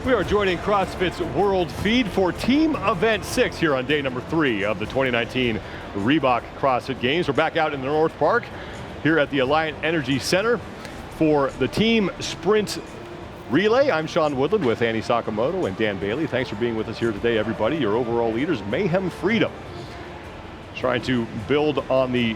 We are joining CrossFit's World Feed for Team Event 6 here on day number 3 of the 2019 Reebok CrossFit Games. We're back out in the North Park here at the Eliot Energy Center for the team sprint relay. I'm Sean Woodland with Annie Sakamoto and Dan Bailey. Thanks for being with us here today, everybody. Your overall leaders, Mayhem Freedom, trying to build on the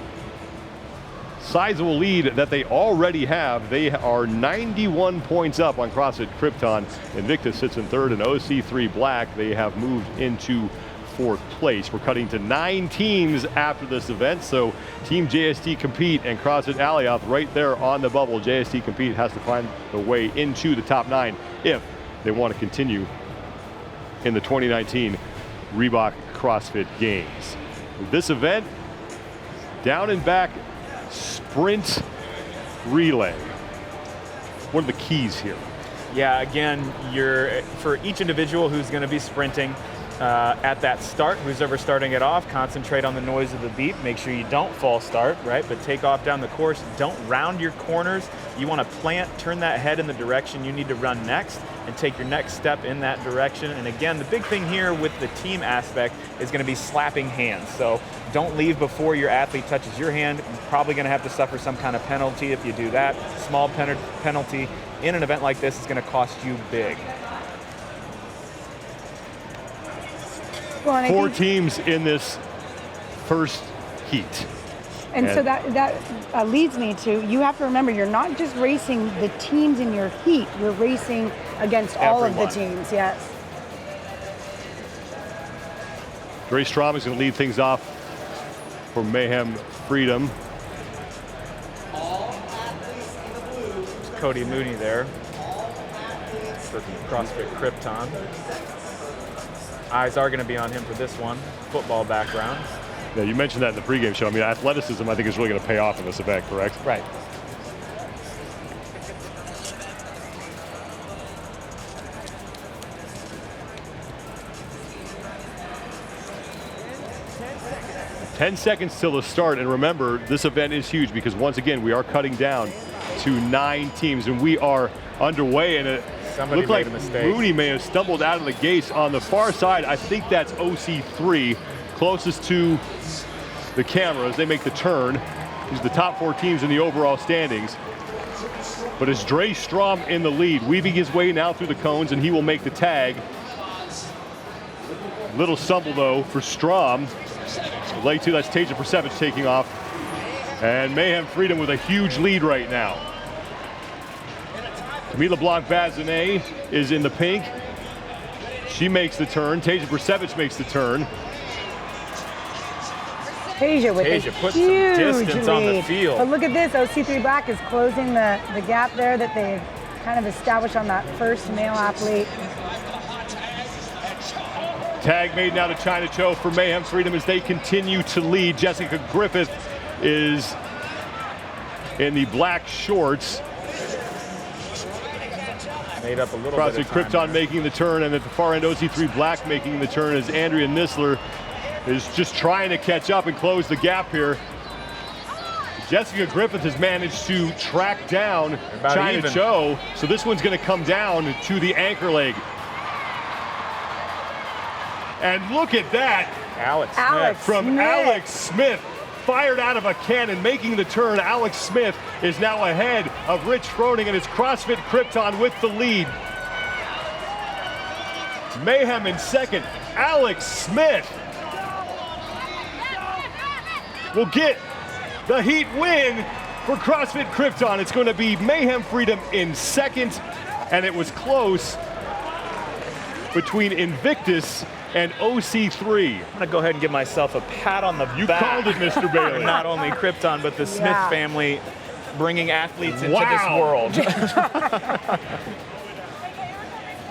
sizable lead that they already have. They are 91 points up on CrossFit Krypton. Invictus sits in third, and OC3 Black, they have moved into fourth place. We're cutting to 9 teams after this event, so Team JST Compete and CrossFit Eliot right there on the bubble. JST Compete has to find a way into the top 9 if they want to continue in the 2019 Reebok CrossFit Games. This event, down and back sprint relay. What are the keys here? Yeah, again, for each individual who's going to be sprinting at that start, who's ever starting it off, concentrate on the noise of the beat. Make sure you don't false start, right? But take off down the course. Don't round your corners. You want to plant, turn that head in the direction you need to run next, and take your next step in that direction. And again, the big thing here with the team aspect is going to be slapping hands. So don't leave before your athlete touches your hand. You're probably going to have to suffer some kind of penalty if you do that. Small penalty in an event like this is going to cost you big. Well, 4 teams in this first heat. And so that leads me to, you have to remember, you're not just racing the teams in your heat, you're racing against all of the teams, yes. Dre Strom is going to lead things off for Mayhem Freedom. Cody Mooney there for CrossFit Krypton. Eyes are going to be on him for this one. Football background. Yeah, you mentioned that in the pregame show. I mean, athleticism, I think, is really going to pay off in this event, correct? Right. Ten seconds till the start, and remember, this event is huge because once again, we are cutting down to 9 teams, and we are underway, and it looked like Mooney may have stumbled out of the gates on the far side. I think that's OC3, closest to the cameras. They make the turn. These are the top 4 teams in the overall standings. But it's Dre Strom in the lead, weaving his way now through the cones, and he will make the tag. Little stumble, though, for Strom. Leg 2, that's Tia-Clair Toomey taking off. And Mayhem Freedom with a huge lead right now. Camille LeBlanc-Bazinet is in the pink. She makes the turn. Tia-Clair Toomey makes the turn. Tia with a put some distance lead on the field. But look at this, OC3 Black is closing the gap there that they kind of established on that first male athlete. Tag made now to China Cho for Mayhem Freedom as they continue to lead. Jessica Griffith is in the black shorts. Made up a little CrossFit bit of time Krypton there. making the turn, and at the far end, OC3 Black making the turn as Andrea Nisler is just trying to catch up and close the gap here. Jessica Griffith has managed to track down China Cho, so this one's going to come down to the anchor leg. And look at that. Alex Smith, fired out of a cannon, making the turn. Alex Smith is now ahead of Rich Froning, and it's CrossFit Krypton with the lead. Mayhem in second. Alex Smith will get the heat win for CrossFit Krypton. It's going to be Mayhem Freedom in second, and it was close between Invictus and OC3. I'm gonna go ahead and give myself a pat on the back. You called it, Mr. Bailey. Not only Krypton, but the Smith family bringing athletes into this world.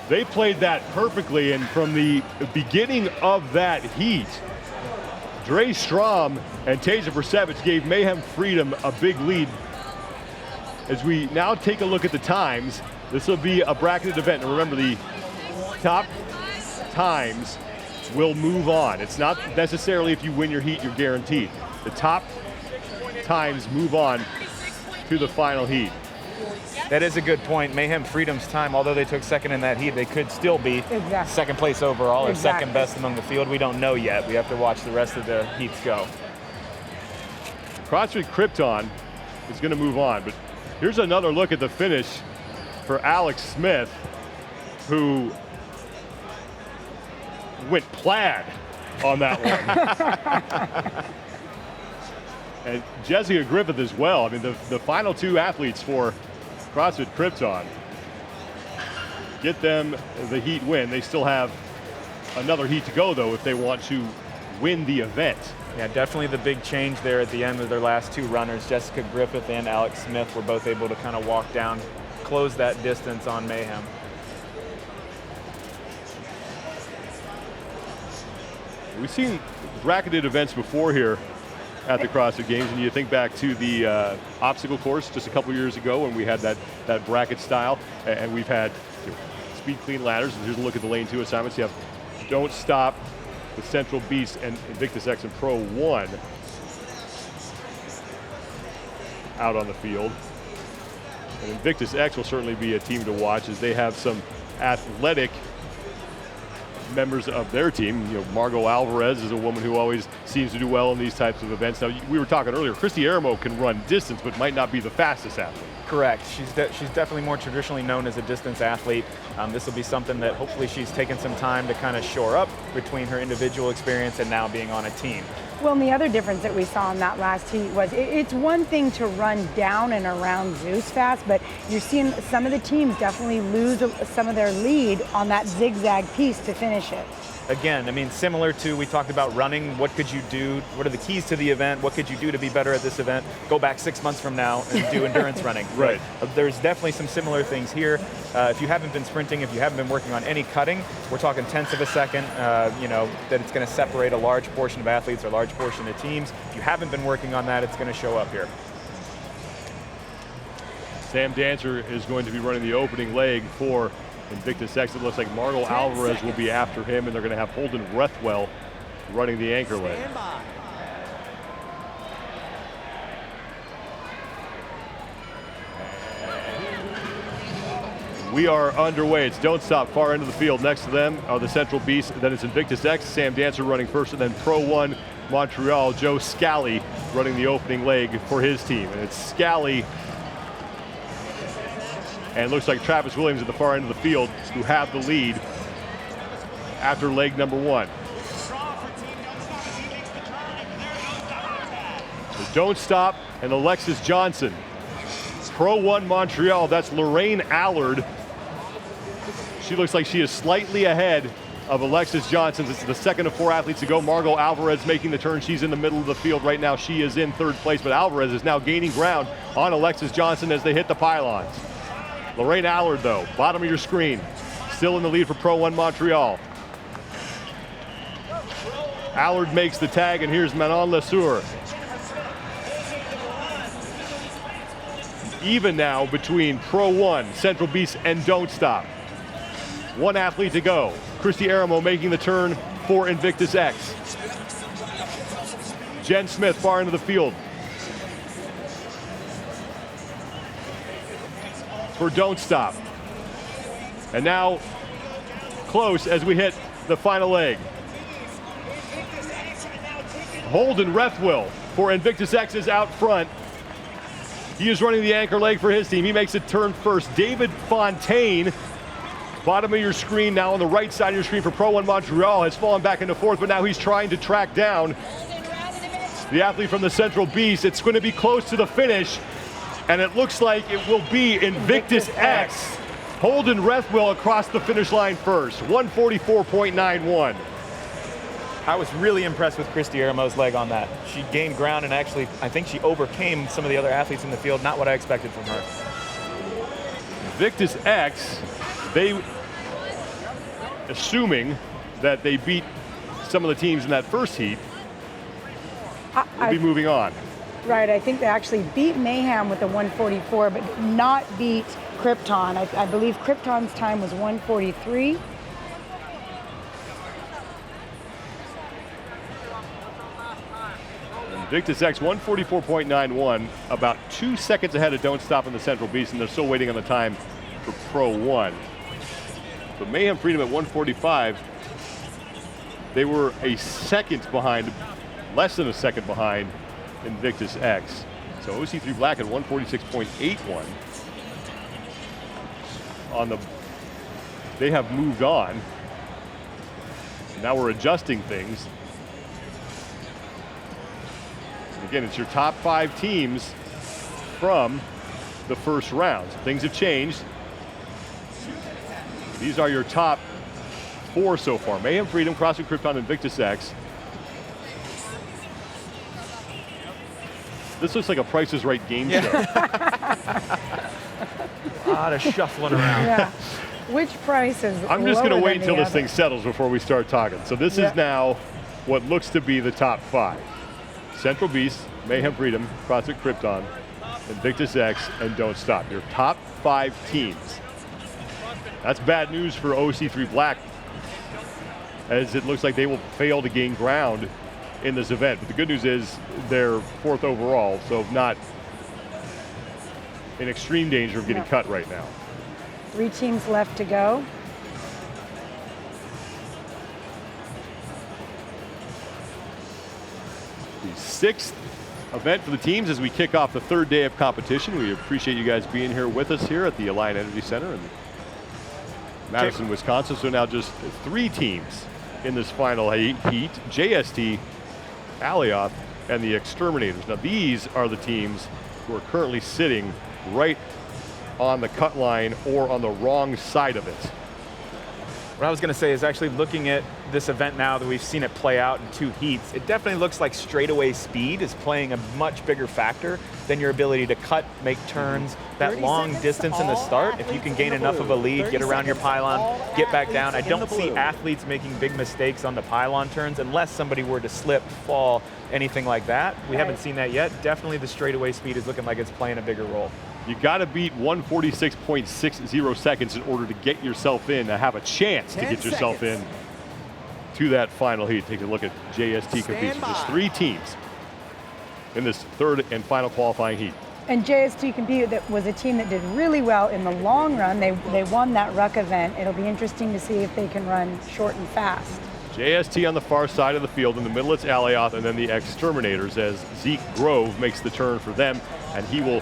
They played that perfectly, and from the beginning of that heat, Dre Strom and Tia-Clair Toomey gave Mayhem Freedom a big lead. As we now take a look at the times, this will be a bracketed event. And remember, the top times will move on. It's not necessarily if you win your heat, you're guaranteed. The top times move on to the final heat. that is a good point. Mayhem Freedom's time, although they took second in that heat, they could still be second place overall or second best among the field. We don't know yet. We have to watch the rest of the heats go. CrossFit Krypton is going to move on, but here's another look at the finish for Alex Smith, who went plaid on that one. And Jessica Griffith as well. I mean, the final two athletes for CrossFit Krypton, get them the heat win. They still have another heat to go, though, if they want to win the event. Yeah, definitely the big change there at the end of their last two runners. Jessica Griffith and Alex Smith were both able to kind of walk down, close that distance on Mayhem. We've seen bracketed events before here at the CrossFit Games, and you think back to the obstacle course just a couple years ago when we had that bracket style, and we've had speed clean ladders. And here's a look at the lane 2 assignments. You have Don't Stop, the Central Beast, and Invictus X and Pro 1 out on the field. And Invictus X will certainly be a team to watch as they have some athletic members of their team. You know, Margot Alvarez is a woman who always seems to do well in these types of events. Now, we were talking earlier, Kristi Aramo can run distance, but might not be the fastest athlete. Correct. She's definitely more traditionally known as a distance athlete. This will be something that hopefully she's taken some time to kind of shore up between her individual experience and now being on a team. Well, and the other difference that we saw in that last heat was it's one thing to run down and around Zeus fast, but you're seeing some of the teams definitely lose some of their lead on that zigzag piece to finish it. Again, I mean, similar to, we talked about running, what could you do, what are the keys to the event, what could you do to be better at this event? Go back 6 months from now and do endurance running. Right. There's definitely some similar things here. If you haven't been sprinting, if you haven't been working on any cutting, we're talking tenths of a second, you know, that it's going to separate a large portion of athletes or a large portion of teams. If you haven't been working on that, it's going to show up here. Sam Dancer is going to be running the opening leg for Invictus X. It looks like Margot Alvarez will be after him, and they're going to have Holden Rethwell running the anchor leg. We are underway. It's Don't Stop far into the field. Next to them are the Central Beast. Then it's Invictus X. Sam Dancer running first, and then Pro 1 Montreal. Joe Scally running the opening leg for his team. And it's Scally and it looks like Travis Williams at the far end of the field who have the lead after leg number 1. Don't Stop and Alexis Johnson. Pro 1 Montreal, that's Lorraine Allard. She looks like she is slightly ahead of Alexis Johnson. This is the second of 4 athletes to go. Margot Alvarez making the turn. She's in the middle of the field right now. She is in 3rd place, but Alvarez is now gaining ground on Alexis Johnson as they hit the pylons. Lorraine Allard, though, bottom of your screen, still in the lead for Pro 1 Montreal. Allard makes the tag, and here's Manon Lesueur. Even now between Pro 1, Central Beast, and Don't Stop. 1 athlete to go. Kristi Aramo making the turn for Invictus X. Jen Smith far into the field for Don't Stop. And now close as we hit the final leg. Holden Rethwell for Invictus X is out front. He is running the anchor leg for his team. He makes a turn first. David Fontaine, bottom of your screen, now on the right side of your screen for Pro 1 Montreal, has fallen back into 4th, but now he's trying to track down the athlete from the Central Beast. It's going to be close to the finish, and it looks like it will be Invictus X. Holden Rethwell across the finish line first, 144.91. I was really impressed with Kristi Aramo's leg on that. She gained ground and actually, I think she overcame some of the other athletes in the field. Not what I expected from her. Invictus X, they, assuming that they beat some of the teams in that first heat, will be moving on. Right, I think they actually beat Mayhem with the 144, but not beat Krypton. I believe Krypton's time was 143. Invictus X 144.91, about 2 seconds ahead of Don't Stop in the Central Beast, and they're still waiting on the time for Pro 1. So Mayhem Freedom at 145, they were a second behind, less than a second behind Invictus X. So OC3 Black at 146.81. They have moved on. Now we're adjusting things. Again, it's your top 5 teams from the first round. So things have changed. These are your top 4 so far. Mayhem Freedom, CrossFit Krypton, Invictus X. This looks like a Price is Right game show. A lot of shuffling around. Yeah. Which price is I'm just going to wait until this other? thing settles before we start talking. So this is now what looks to be the top 5. Central Beast, Mayhem Freedom, CrossFit Krypton, Invictus X, and Don't Stop. Your top 5 teams. That's bad news for OC3 Black, as it looks like they will fail to gain ground in this event. But the good news is they're 4th overall, so not in extreme danger of getting cut right now. 3 teams left to go. The 6th event for the teams as we kick off the 3rd day of competition. We appreciate you guys being here with us here at the Eliot Energy Center in Madison, Wisconsin. So now just 3 teams in this final heat. JST, Eliot, and the Exterminators. Now these are the teams who are currently sitting right on the cut line or on the wrong side of it. What I was going to say is actually looking at this event now that we've seen it play out in 2 heats, it definitely looks like straightaway speed is playing a much bigger factor than your ability to cut, make turns, that long distance in the start. If you can gain enough of a lead, get around your pylon, get back down. I don't see athletes making big mistakes on the pylon turns unless somebody were to slip, fall, anything like that. We haven't seen that yet. Definitely the straightaway speed is looking like it's playing a bigger role. You got to beat 146.60 seconds in order to get yourself in, to have a chance to get yourself in to that final heat. Take a look at JST competes. There's 3 teams in this 3rd and final qualifying heat. And JST Compete that was a team that did really well in the long run. They won that ruck event. It'll be interesting to see if they can run short and fast. JST on the far side of the field. In the middle, it's Eliot, and then the Exterminators as Zeke Grove makes the turn for them, and he will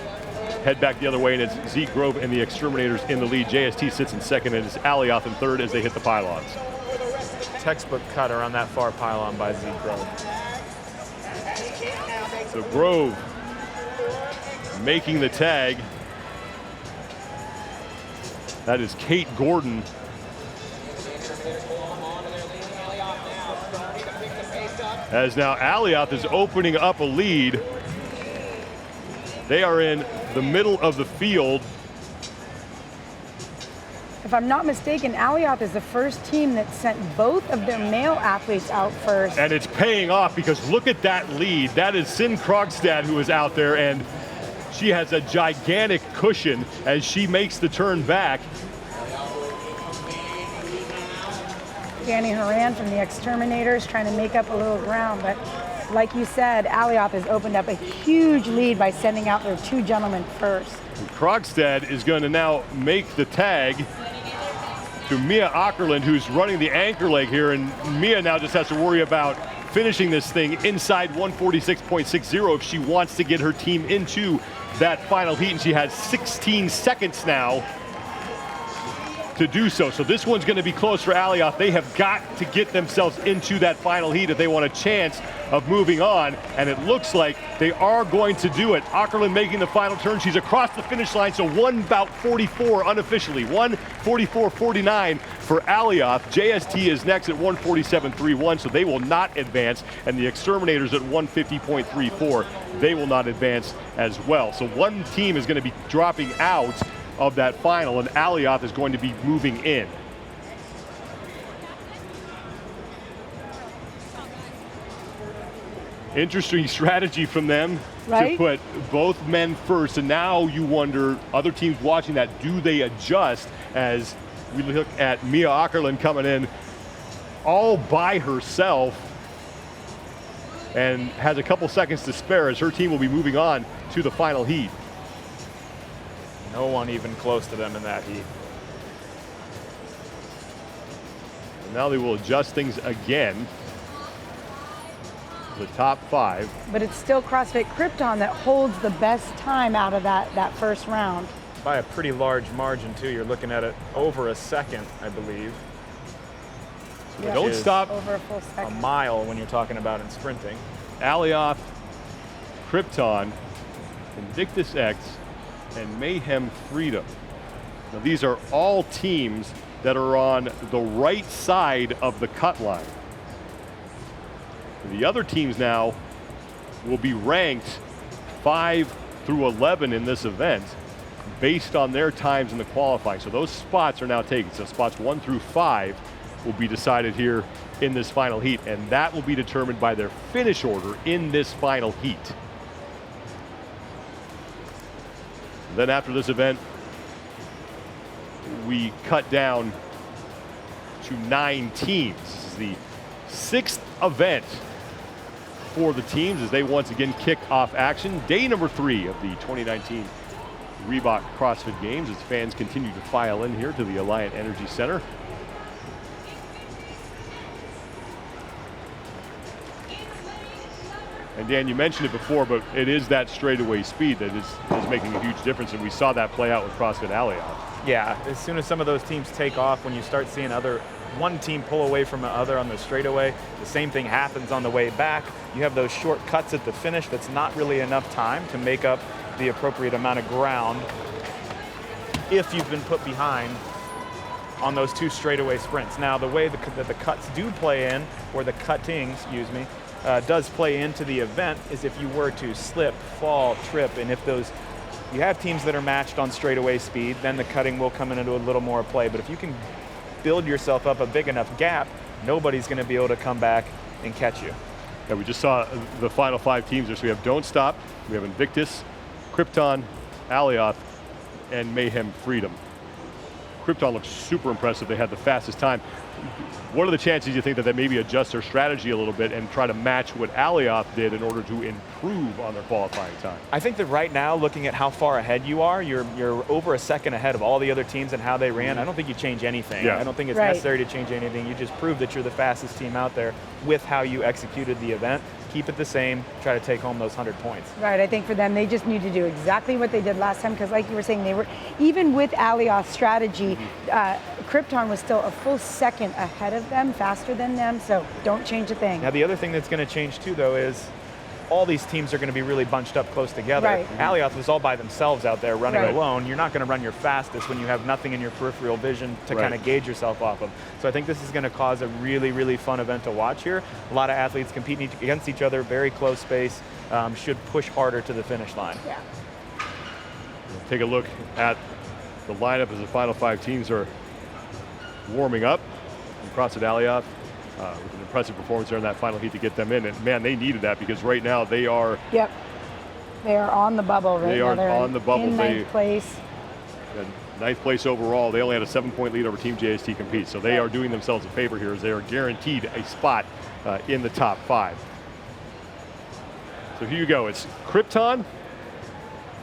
head back the other way, and it's Zeke Grove and the Exterminators in the lead. JST sits in 2nd, and it's Eliot in 3rd as they hit the pylons. Textbook cutter on that far pylon by Zeke Grove. So Grove making the tag. That is Kate Gordon. As now Eliot is opening up a lead. They are in the middle of the field. If I'm not mistaken, Eliot is the first team that sent both of their male athletes out first. And it's paying off because look at that lead. That is Sin Krogstad who is out there, and she has a gigantic cushion as she makes the turn back. Danny Horan from the Exterminators trying to make up a little ground, but like you said, Eliot has opened up a huge lead by sending out their 2 gentlemen first. Krogstad is going to now make the tag to Mia Ackerland, who's running the anchor leg here, and Mia now just has to worry about finishing this thing inside 146.60 if she wants to get her team into that final heat, and she has 16 seconds now to do so. So this one's going to be close for Eliot. They have got to get themselves into that final heat if they want a chance of moving on, and it looks like they are going to do it. Ackerland making the final turn. She's across the finish line, so 1:44 unofficially, 1:44.49 for Eliot. JST is next at 1:47.31, so they will not advance, and the Exterminators at 1:50.34, they will not advance as well. So one team is going to be dropping out of that final, and Eliot is going to be moving in. Interesting strategy from them, right? To put both men first, and now you wonder, other teams watching that, do they adjust as we look at Mia Ackerland coming in all by herself and has a couple seconds to spare as her team will be moving on to the final heat. No one even close to them in that heat. And now they will adjust things again. The top 5. But it's still CrossFit Krypton that holds the best time out of that first round. By a pretty large margin too. You're looking at it over a second, I believe. Yeah. Don't stop. Over a full A second. mile when you're talking about in sprinting. Eliot, Krypton, Invictus X, and Mayhem Freedom. Now these are all teams that are on the right side of the cut line. The other teams now will be ranked 5 through 11 in this event based on their times in the qualifying. So those spots are now taken. So spots 1 through 5 will be decided here in this final heat, and that will be determined by their finish order in this final heat. Then after this event, we cut down to 9 teams. This is the 6th event for the teams as they once again kick off action. Day number 3 of the 2019 Reebok CrossFit Games as fans continue to file in here to the Eliot Energy Center. And Dan, you mentioned it before, but it is that straightaway speed that is making a huge difference, and we saw that play out with CrossFit Eliot. Yeah, as soon as some of those teams take off, when you start seeing one team pull away from the other on the straightaway, the same thing happens on the way back. You have those short cuts at the finish that's not really enough time to make up the appropriate amount of ground if you've been put behind on those 2 straightaway sprints. Now, the way that the cuts do play in, or the cutting, excuse me, does play into the event is if you were to slip, fall, trip, and if you have teams that are matched on straightaway speed, then the cutting will come into a little more play. But if you can build yourself up a big enough gap, nobody's going to be able to come back and catch you. Yeah, we just saw the final 5 teams there. So we have Don't Stop, we have Invictus, Krypton, Eliot, and Mayhem Freedom. Krypton looks super impressive. They had the fastest time. What are the chances you think that they maybe adjust their strategy a little bit and try to match what Eliot did in order to improve on their qualifying time? I think that right now, looking at how far ahead you are, you're over a second ahead of all the other teams and how they ran. I don't think you change anything. Yeah. I don't think it's Right. necessary to change anything. You just prove that you're the fastest team out there with how you executed the event. Keep it the same, try to take home those 100 points. Right, I think for them, they just need to do exactly what they did last time, because like you were saying, they were, even with Eliot's strategy, Krypton was still a full second ahead of them, faster than them, so don't change a thing. Now the other thing that's going to change too, though, is all these teams are going to be really bunched up close together. Right. Eliot was all by themselves out there running Right. alone. You're not going to run your fastest when you have nothing in your peripheral vision to Right. kind of gauge yourself off of. So I think this is going to cause a really, really fun event to watch here. A lot of athletes competing against each other, very close space, should push harder to the finish line. Yeah. Take a look at the lineup as the final 5 teams are warming up. And CrossFit Eliot with an impressive performance there in that final heat to get them in. And man, they needed that because right now they are Yep. They are on the bubble right They now. are They're on the bubble. in ninth place. in 9th place overall. They only had a 7-point lead over Team JST Compete. So they are doing themselves a favor here as they are guaranteed a spot in the top 5. So here you go. It's Krypton.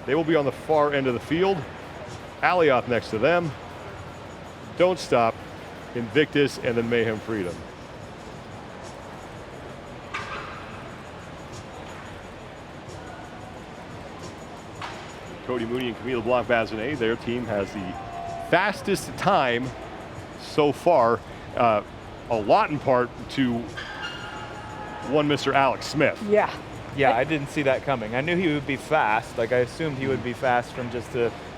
They will be on the far end of the field. Eliot next to them. Don't Stop, Invictus, and then Mayhem Freedom. Cody Mooney and Camille Blanc-Bazinet, their team has the fastest time so far, a lot in part to one Mr. Alex Smith. Yeah. Yeah, I didn't see that coming. I knew he would be fast. Like, I assumed he would be fast from just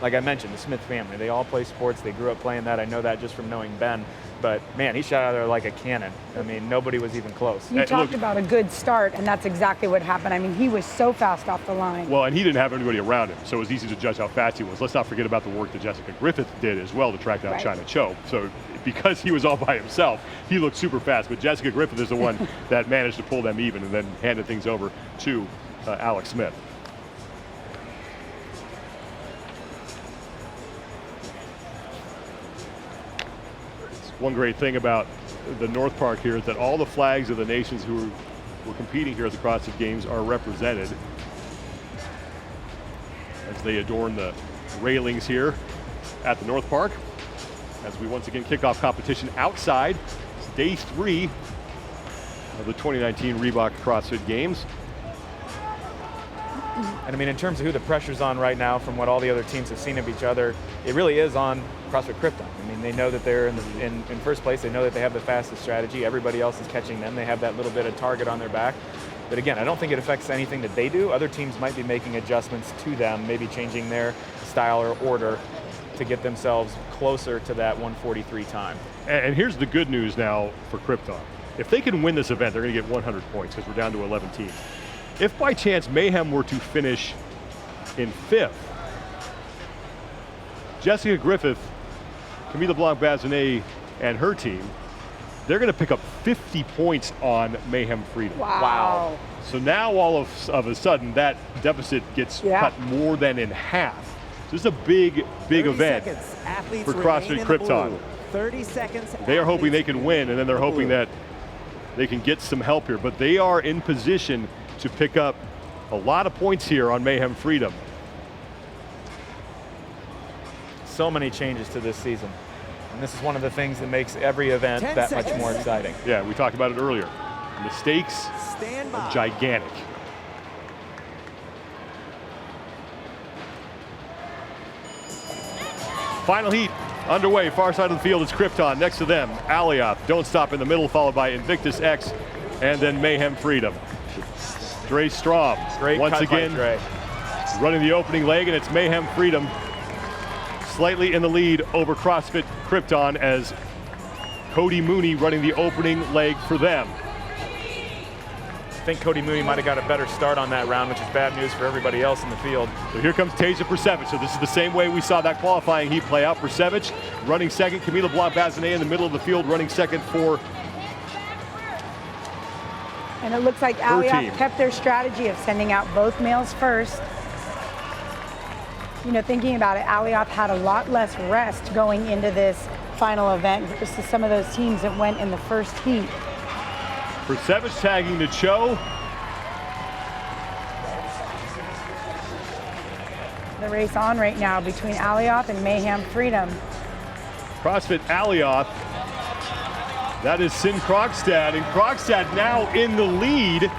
like I mentioned, the Smith family. They all play sports. They grew up playing that. I know that just from knowing Ben. But, man, he shot out of there like a cannon. I mean, nobody was even close. You talked about a good start, and that's exactly what happened. I mean, he was so fast off the line. Well, and he didn't have anybody around him, so it was easy to judge how fast he was. Let's not forget about the work that Jessica Griffith did as well to track down Right. China Cho. So because he was all by himself, he looked super fast. But Jessica Griffith is the one that managed to pull them even and then handed things over to Alex Smith. One great thing about the North Park here is that all the flags of the nations who were competing here at the CrossFit Games are represented as they adorn the railings here at the North Park. As we once again kick off competition outside. It's day 3 of the 2019 Reebok CrossFit Games. And I mean, in terms of who the pressure's on right now from what all the other teams have seen of each other, it really is on CrossFit Krypton. I mean, they know that they're in first place. They know that they have the fastest strategy. Everybody else is catching them. They have that little bit of target on their back. But again, I don't think it affects anything that they do. Other teams might be making adjustments to them, maybe changing their style or order to get themselves closer to that 143 time. And here's the good news now for Krypton. If they can win this event, they're going to get 100 points because we're down to 11 teams. If by chance Mayhem were to finish in 5th, Jessica Griffith, Camille Blanc-Bazinet, and her team, they're going to pick up 50 points on Mayhem Freedom. Wow. So now all of a sudden that deficit gets cut more than in half. So this is a big event for CrossFit Krypton. 30 seconds. They are hoping they can win, and then they're hoping that they can get some help here. But they are in position to pick up a lot of points here on Mayhem Freedom. So many changes to this season. And this is one of the things that makes every event that much more exciting. Yeah, we talked about it earlier. Mistakes are gigantic. Final heat underway, far side of the field is Krypton. Next to them, Eliot, Don't Stop in the middle, followed by Invictus X, and then Mayhem Freedom. Dre Strom, once again, running the opening leg, and it's Mayhem Freedom slightly in the lead over CrossFit Krypton as Cody Mooney running the opening leg for them. I think Cody Mooney might have got a better start on that round, which is bad news for everybody else in the field. So here comes Tasia Persevich. So this is the same way we saw that qualifying heat play out. Persevich running second, Camille Blanc-Bazinet in the middle of the field running second for And it looks like Eliot kept their strategy of sending out both males first. You know, thinking about it, Eliot had a lot less rest going into this final event versus some of those teams that went in the first heat. Persevich tagging to Cho. The race on right now between Eliot and Mayhem Freedom. CrossFit Eliot. That is Sin Krogstad, and Krogstad now in the lead.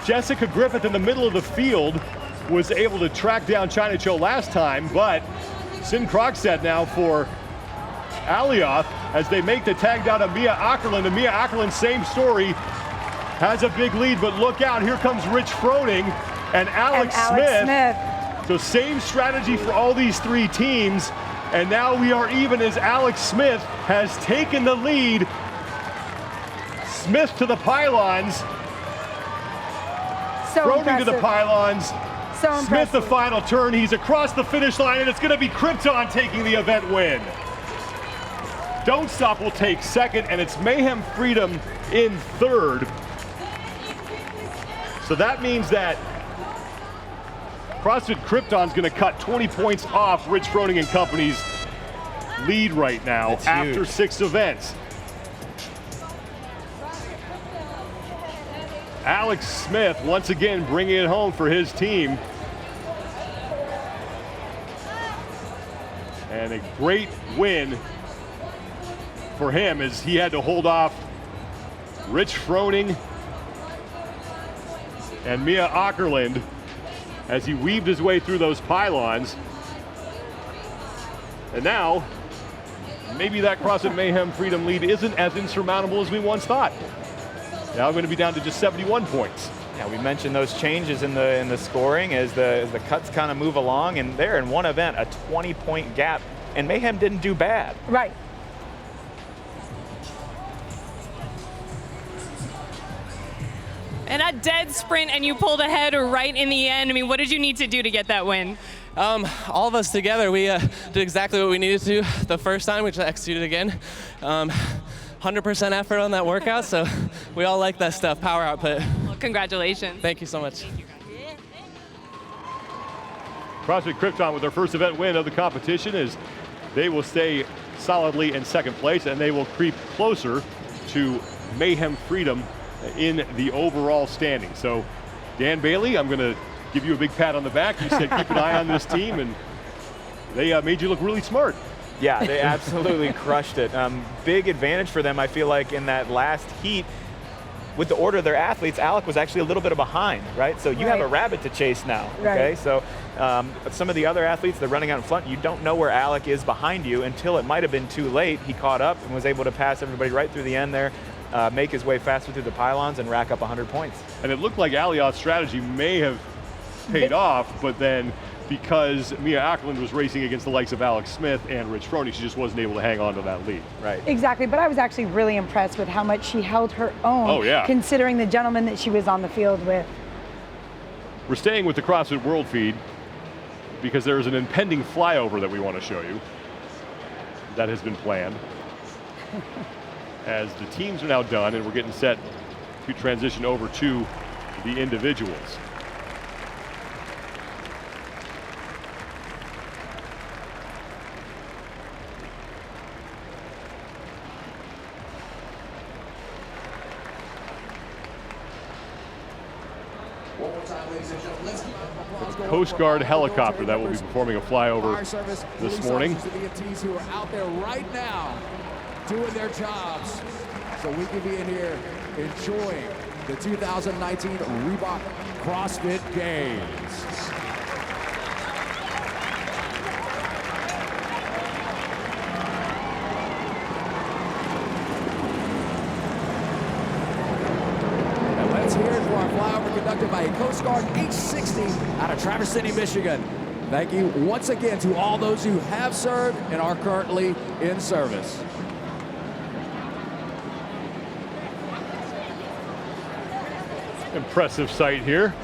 Jessica Griffith in the middle of the field was able to track down China Cho last time, but Sin Krogstad now for Eliot as they make the tag down to Mia Ackerland. And Mia Ackerland, same story, has a big lead, but look out, here comes Rich Froning and Alex Smith. So same strategy for all these 3 teams, and now we are even as Alex Smith has taken the lead. Smith to the pylons. Froning to the pylons. Smith the final turn. He's across the finish line, and it's going to be Krypton taking the event win. Don't Stop will take second, and it's Mayhem Freedom in third. So that means that CrossFit Krypton's going to cut 20 points off Rich Froning and Company's lead right now after 6 events. Alex Smith once again bringing it home for his team. And a great win for him as he had to hold off Rich Froning and Mia Ackerland as he weaved his way through those pylons. And now, maybe that CrossFit Mayhem Freedom lead isn't as insurmountable as we once thought. Now going to be down to just 71 points. Yeah, we mentioned those changes in the scoring as the cuts kind of move along, and there in one event, a 20-point gap, and Mayhem didn't do bad. Right. And a dead sprint, and you pulled ahead right in the end. I mean, what did you need to do to get that win? All of us together, we did exactly what we needed to the first time, which I executed again. 100% effort on that workout, so we all like that stuff, power output. Well, congratulations. Thank you so much. CrossFit Krypton with their first event win of the competition is they will stay solidly in second place, and they will creep closer to Mayhem Freedom in the overall standing. So, Dan Bailey, I'm going to give you a big pat on the back. You said keep an eye on this team, and they made you look really smart. Yeah, they absolutely crushed it. Big advantage for them, I feel like, in that last heat. With the order of their athletes, Alec was actually a little bit behind, right? So you have a rabbit to chase now, okay? Right. So some of the other athletes, they're running out in front. You don't know where Alec is behind you until it might have been too late. He caught up and was able to pass everybody right through the end there, make his way faster through the pylons and rack up 100 points. And it looked like Eliot's strategy may have paid off, but then because Mia Ackerland was racing against the likes of Alex Smith and Rich Froning, she just wasn't able to hang on to that lead. Right. Exactly, but I was actually really impressed with how much she held her own, considering the gentleman that she was on the field with. We're staying with the CrossFit World Feed because there is an impending flyover that we want to show you that has been planned. As the teams are now done and we're getting set to transition over to the individuals. It's a Coast Guard helicopter that will be performing a flyover this morning. Who are out there right now doing their jobs, so we can be in here enjoying the 2019 Reebok CrossFit Games. Conducted by a Coast Guard H-60 out of Traverse City, Michigan. Thank you once again to all those who have served and are currently in service. Impressive sight here.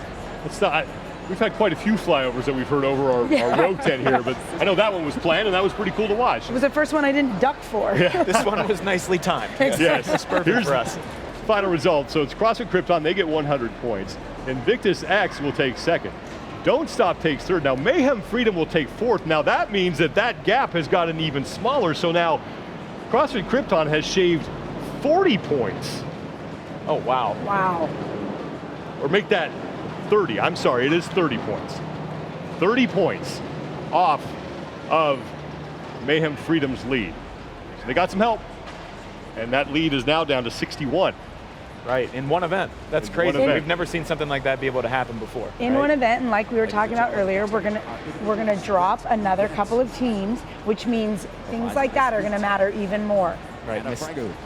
It's not. We've had quite a few flyovers that we've heard over our road tent here, but I know that one was planned and that was pretty cool to watch. It was the first one I didn't duck for. Yeah. This one was nicely timed. Yes, it's perfect for us. Final result. So it's CrossFit Krypton. They get 100 points. Invictus X will take second. Don't Stop takes third. Now Mayhem Freedom will take fourth. Now that means that gap has gotten even smaller. So now CrossFit Krypton has shaved 40 points. Oh, wow. Wow. Or make that 30. I'm sorry, it is 30 points. 30 points off of Mayhem Freedom's lead. So they got some help. And that lead is now down to 61. Right, in one event. That's crazy. We've never seen something like that be able to happen before. In one event, and like we were talking about earlier, we're gonna drop another couple of teams, which means things like that are gonna matter even more. Right,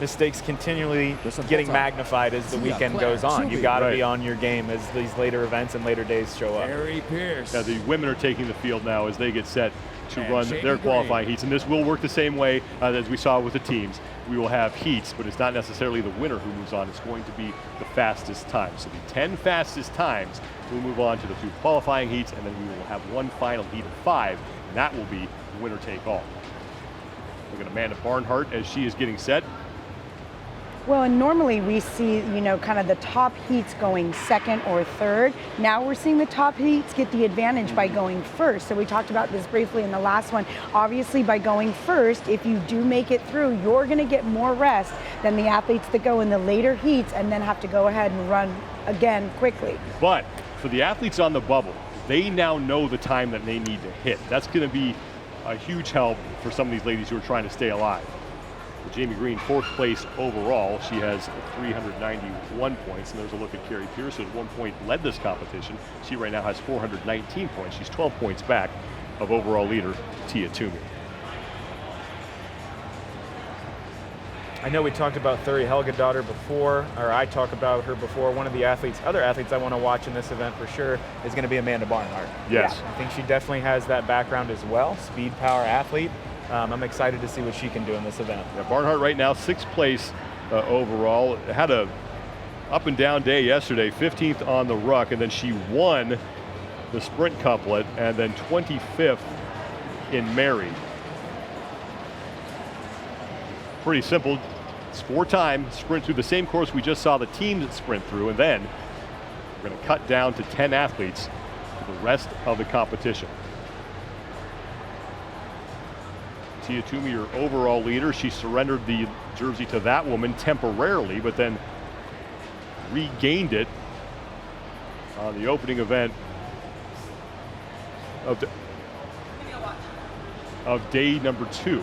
mistakes continually getting magnified as the weekend goes on. You've got to be on your game as these later events and later days show up. Now the women are taking the field now as they get set to run their qualifying heats, and this will work the same way as we saw with the teams. We will have heats, but it's not necessarily the winner who moves on. It's going to be the fastest time. So the 10 fastest times will move on to the 2 qualifying heats, and then we will have one final heat of 5, and that will be winner take all. Look at Amanda Barnhart as she is getting set. Well, and normally we see, kind of the top heats going second or third. Now we're seeing the top heats get the advantage by going first. So we talked about this briefly in the last one. Obviously, by going first, if you do make it through, you're going to get more rest than the athletes that go in the later heats and then have to go ahead and run again quickly. But for the athletes on the bubble, they now know the time that they need to hit. That's going to be a huge help for some of these ladies who are trying to stay alive. Jamie Green, 4th place overall. She has 391 points, and there's a look at Carrie Pierce, who at one point led this competition. She right now has 419 points. She's 12 points back of overall leader Tia Toomey. I know we talked about Thuri Helgadottir before, or I talked about her before. One of the other athletes I want to watch in this event for sure is going to be Amanda Barnhart. Yes. I think she definitely has that background as well, speed, power athlete. I'm excited to see what she can do in this event. Yeah, Barnhart right now 6th place overall. Had a up and down day yesterday, 15th on the ruck, and then she won the sprint couplet, and then 25th in Mary. Pretty simple. Score time, sprint through the same course we just saw the teams sprint through, and then we're going to cut down to 10 athletes for the rest of the competition. Tia Toomey, your overall leader. She surrendered the jersey to that woman temporarily, but then regained it on the opening event of day number 2.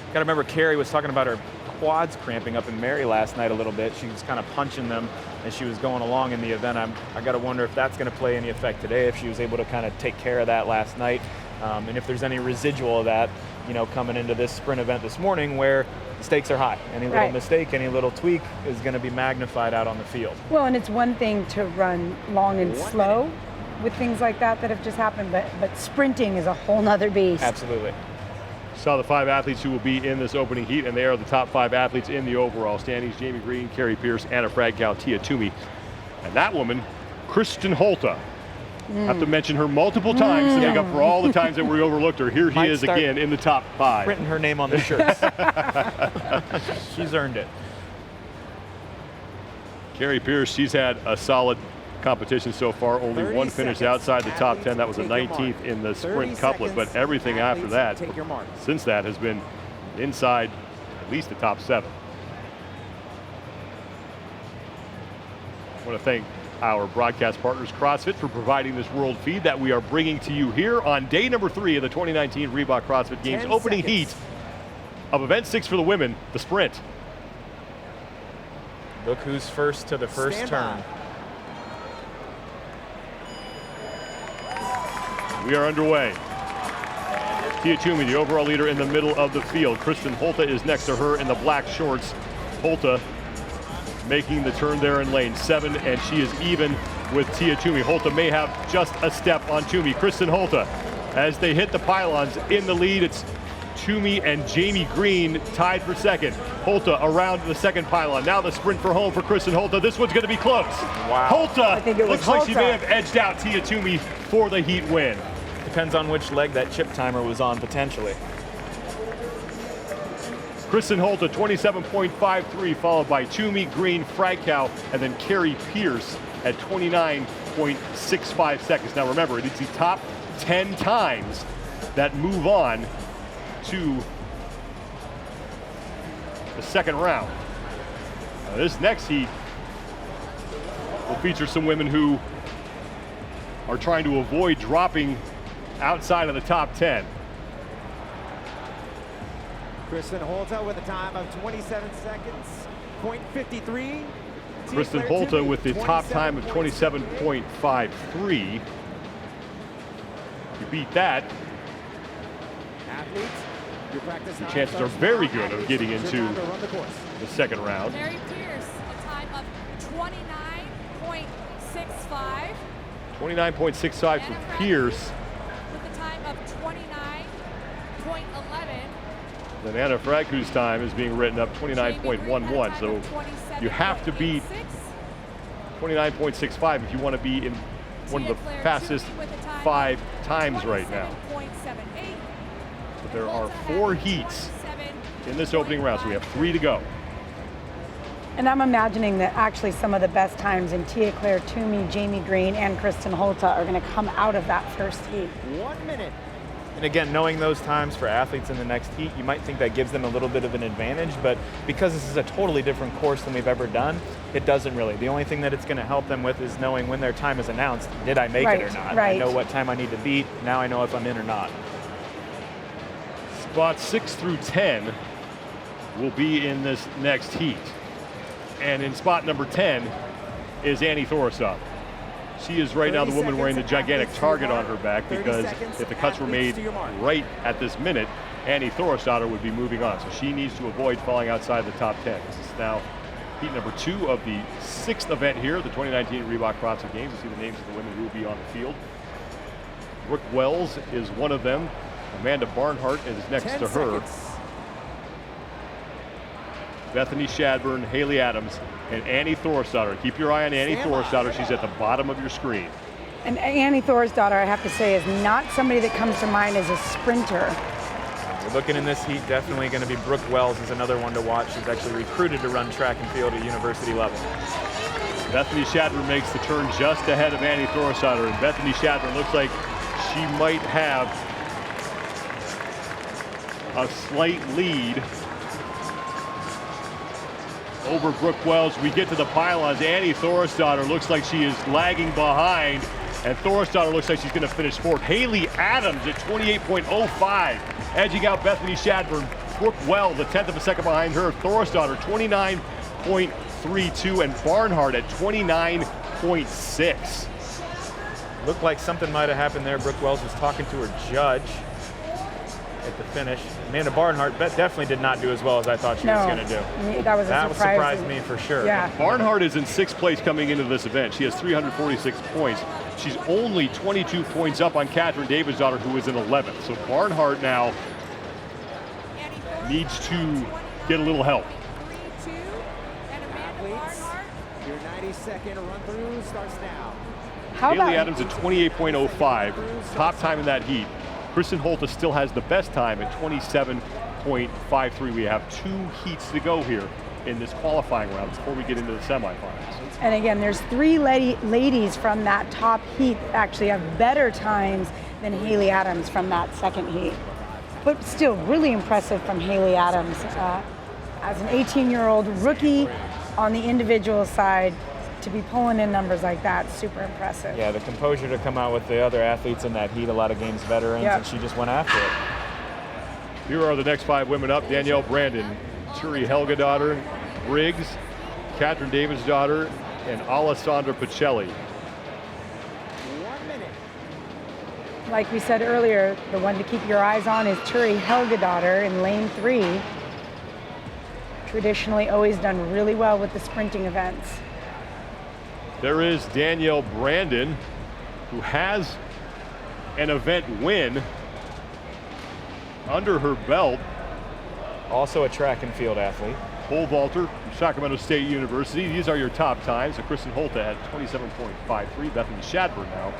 Got to remember, Carrie was talking about her quads cramping up in Mary last night a little bit. She was kind of punching them as she was going along in the event. I got to wonder if that's going to play any effect today, if she was able to kind of take care of that last night, and if there's any residual of that, you know, coming into this sprint event this morning where the stakes are high. Any little mistake, any little tweak is going to be magnified out on the field. Well, and it's one thing to run long and slow with things like that have just happened, but sprinting is a whole nother beast. Absolutely. Saw the 5 athletes who will be in this opening heat, and they are the top 5 athletes in the overall standings. Jamie Green, Carrie Pierce, Anna Franco, Tia-Clair Toomey. And that woman, Kristin Holte. Have to mention her multiple times to make up for all the times that we overlooked her. Here she is again in the top 5. Printing her name on the shirts. She's earned it. Carrie Pierce, she's had a solid competition so far. Only one finish outside the top 10. That was a 19th in the sprint couplet, but everything after that, since that, has been inside at least the top 7. I want to thank our broadcast partners, CrossFit, for providing this world feed that we are bringing to you here on day number 3 of the 2019 Reebok CrossFit Games opening heat of event 6 for the women, the sprint. Look who's first to the first turn. We are underway. Tia-Clair Toomey, the overall leader, in the middle of the field. Kristin Holte is next to her in the black shorts. Holte making the turn there in lane 7, and she is even with Tia-Clair Toomey. Holte may have just a step on Toomey. Kristin Holte, as they hit the pylons, in the lead. It's Toomey and Jamie Green tied for second. Holte around the second pylon. Now the sprint for home for Kristin Holte. This one's going to be close. Wow. Holte looks like she may have edged out Tia-Clair Toomey for the heat win. Depends on which leg that chip timer was on, potentially. Kristin Holte, 27.53, followed by Toomey, Green, Franco, and then Carrie Pierce at 29.65 seconds. Now remember, it's the top 10 times that move on to the second round. This next heat will feature some women who are trying to avoid dropping outside of the top 10. Kristin Holte with a time of 27 seconds, .53. Kristin Holte with the top time of 27.53. You beat that, your chances are very good of getting into the second round. Carrie Pierce, a time of 29.65. 29.65 for Pierce. With a time of 29.11. Then Anna Franco's time is being written up 29.11. So you have to beat 29.65 if you want to be in one of the fastest 5 times right now. But there are 4 heats in this opening round, so we have 3 to go. And I'm imagining that actually some of the best times in Tia-Clair Toomey, Jamie Green, and Kristin Holte are going to come out of that first heat. 1 minute. And again, knowing those times for athletes in the next heat, you might think that gives them a little bit of an advantage, but because this is a totally different course than we've ever done, it doesn't really. The only thing that it's going to help them with is knowing when their time is announced, did I make it or not? I know what time I need to beat. Now I know if I'm in or not. Spots 6 through 10 will be in this next heat. And in spot number 10 is Annie Thorisdottir. She is right now the woman wearing the gigantic target on her back, because if the cuts were made right at this minute, Annie Thorisdottir would be moving on. So she needs to avoid falling outside the top 10. This is now heat number 2 of the 6th event here, the 2019 Reebok CrossFit Games. You see the names of the women who will be on the field. Brooke Wells is one of them. Amanda Barnhart is next to her. Bethany Shadburn, Haley Adams, and Annie Thorisdottir. Keep your eye on Annie Thorisdottir. She's at the bottom of your screen. And Annie Thorisdottir, I have to say, is not somebody that comes to mind as a sprinter. We're looking in this heat, definitely going to be Brooke Wells is another one to watch. She's actually recruited to run track and field at university level. Bethany Shadburn makes the turn just ahead of Annie Thorisdottir, and Bethany Shadburn looks like she might have a slight lead over Brooke Wells. We get to the pylons. Annie Thorisdottir looks like she is lagging behind, and Thorisdottir looks like she's going to finish fourth. Haley Adams at 28.05, edging out Bethany Shadburn. Brooke Wells, the 10th of a second behind her. Thorisdottir, 29.32, and Barnhart at 29.6. Looked like something might have happened there. Brooke Wells was talking to her judge at the finish. Amanda Barnhart definitely did not do as well as I thought she was going to do. That surprised me for sure. Yeah. Barnhart is in 6th place coming into this event. She has 346 points. She's only 22 points up on Katrin Davidsdottir, who is in 11th. So Barnhart now needs to get a little help. 3-2, and Amanda Barnhart. Your 90-second run through starts now. Haley Adams at 28.05, top time in that heat. Kristin Holte still has the best time at 27.53. We have 2 heats to go here in this qualifying round before we get into the semifinals. And again, there's 3 ladies from that top heat that actually have better times than Haley Adams from that second heat. But still really impressive from Haley Adams. As an 18-year-old rookie on the individual side, to be pulling in numbers like that, super impressive. Yeah, the composure to come out with the other athletes in that heat, a lot of games veterans, and she just went after it. Here are the next 5 women up. Danielle Brandon, Turi Helgadottir, Briggs, Katrin Davidsdottir, and Alessandra Pacelli. 1 minute. Like we said earlier, the one to keep your eyes on is Turi Helgadottir in lane 3. Traditionally always done really well with the sprinting events. There is Danielle Brandon, who has an event win under her belt. Also a track and field athlete. Pole vaulter from Sakamoto State University. These are your top times. So Kristin Holte at 27.53. Bethany Shadburn now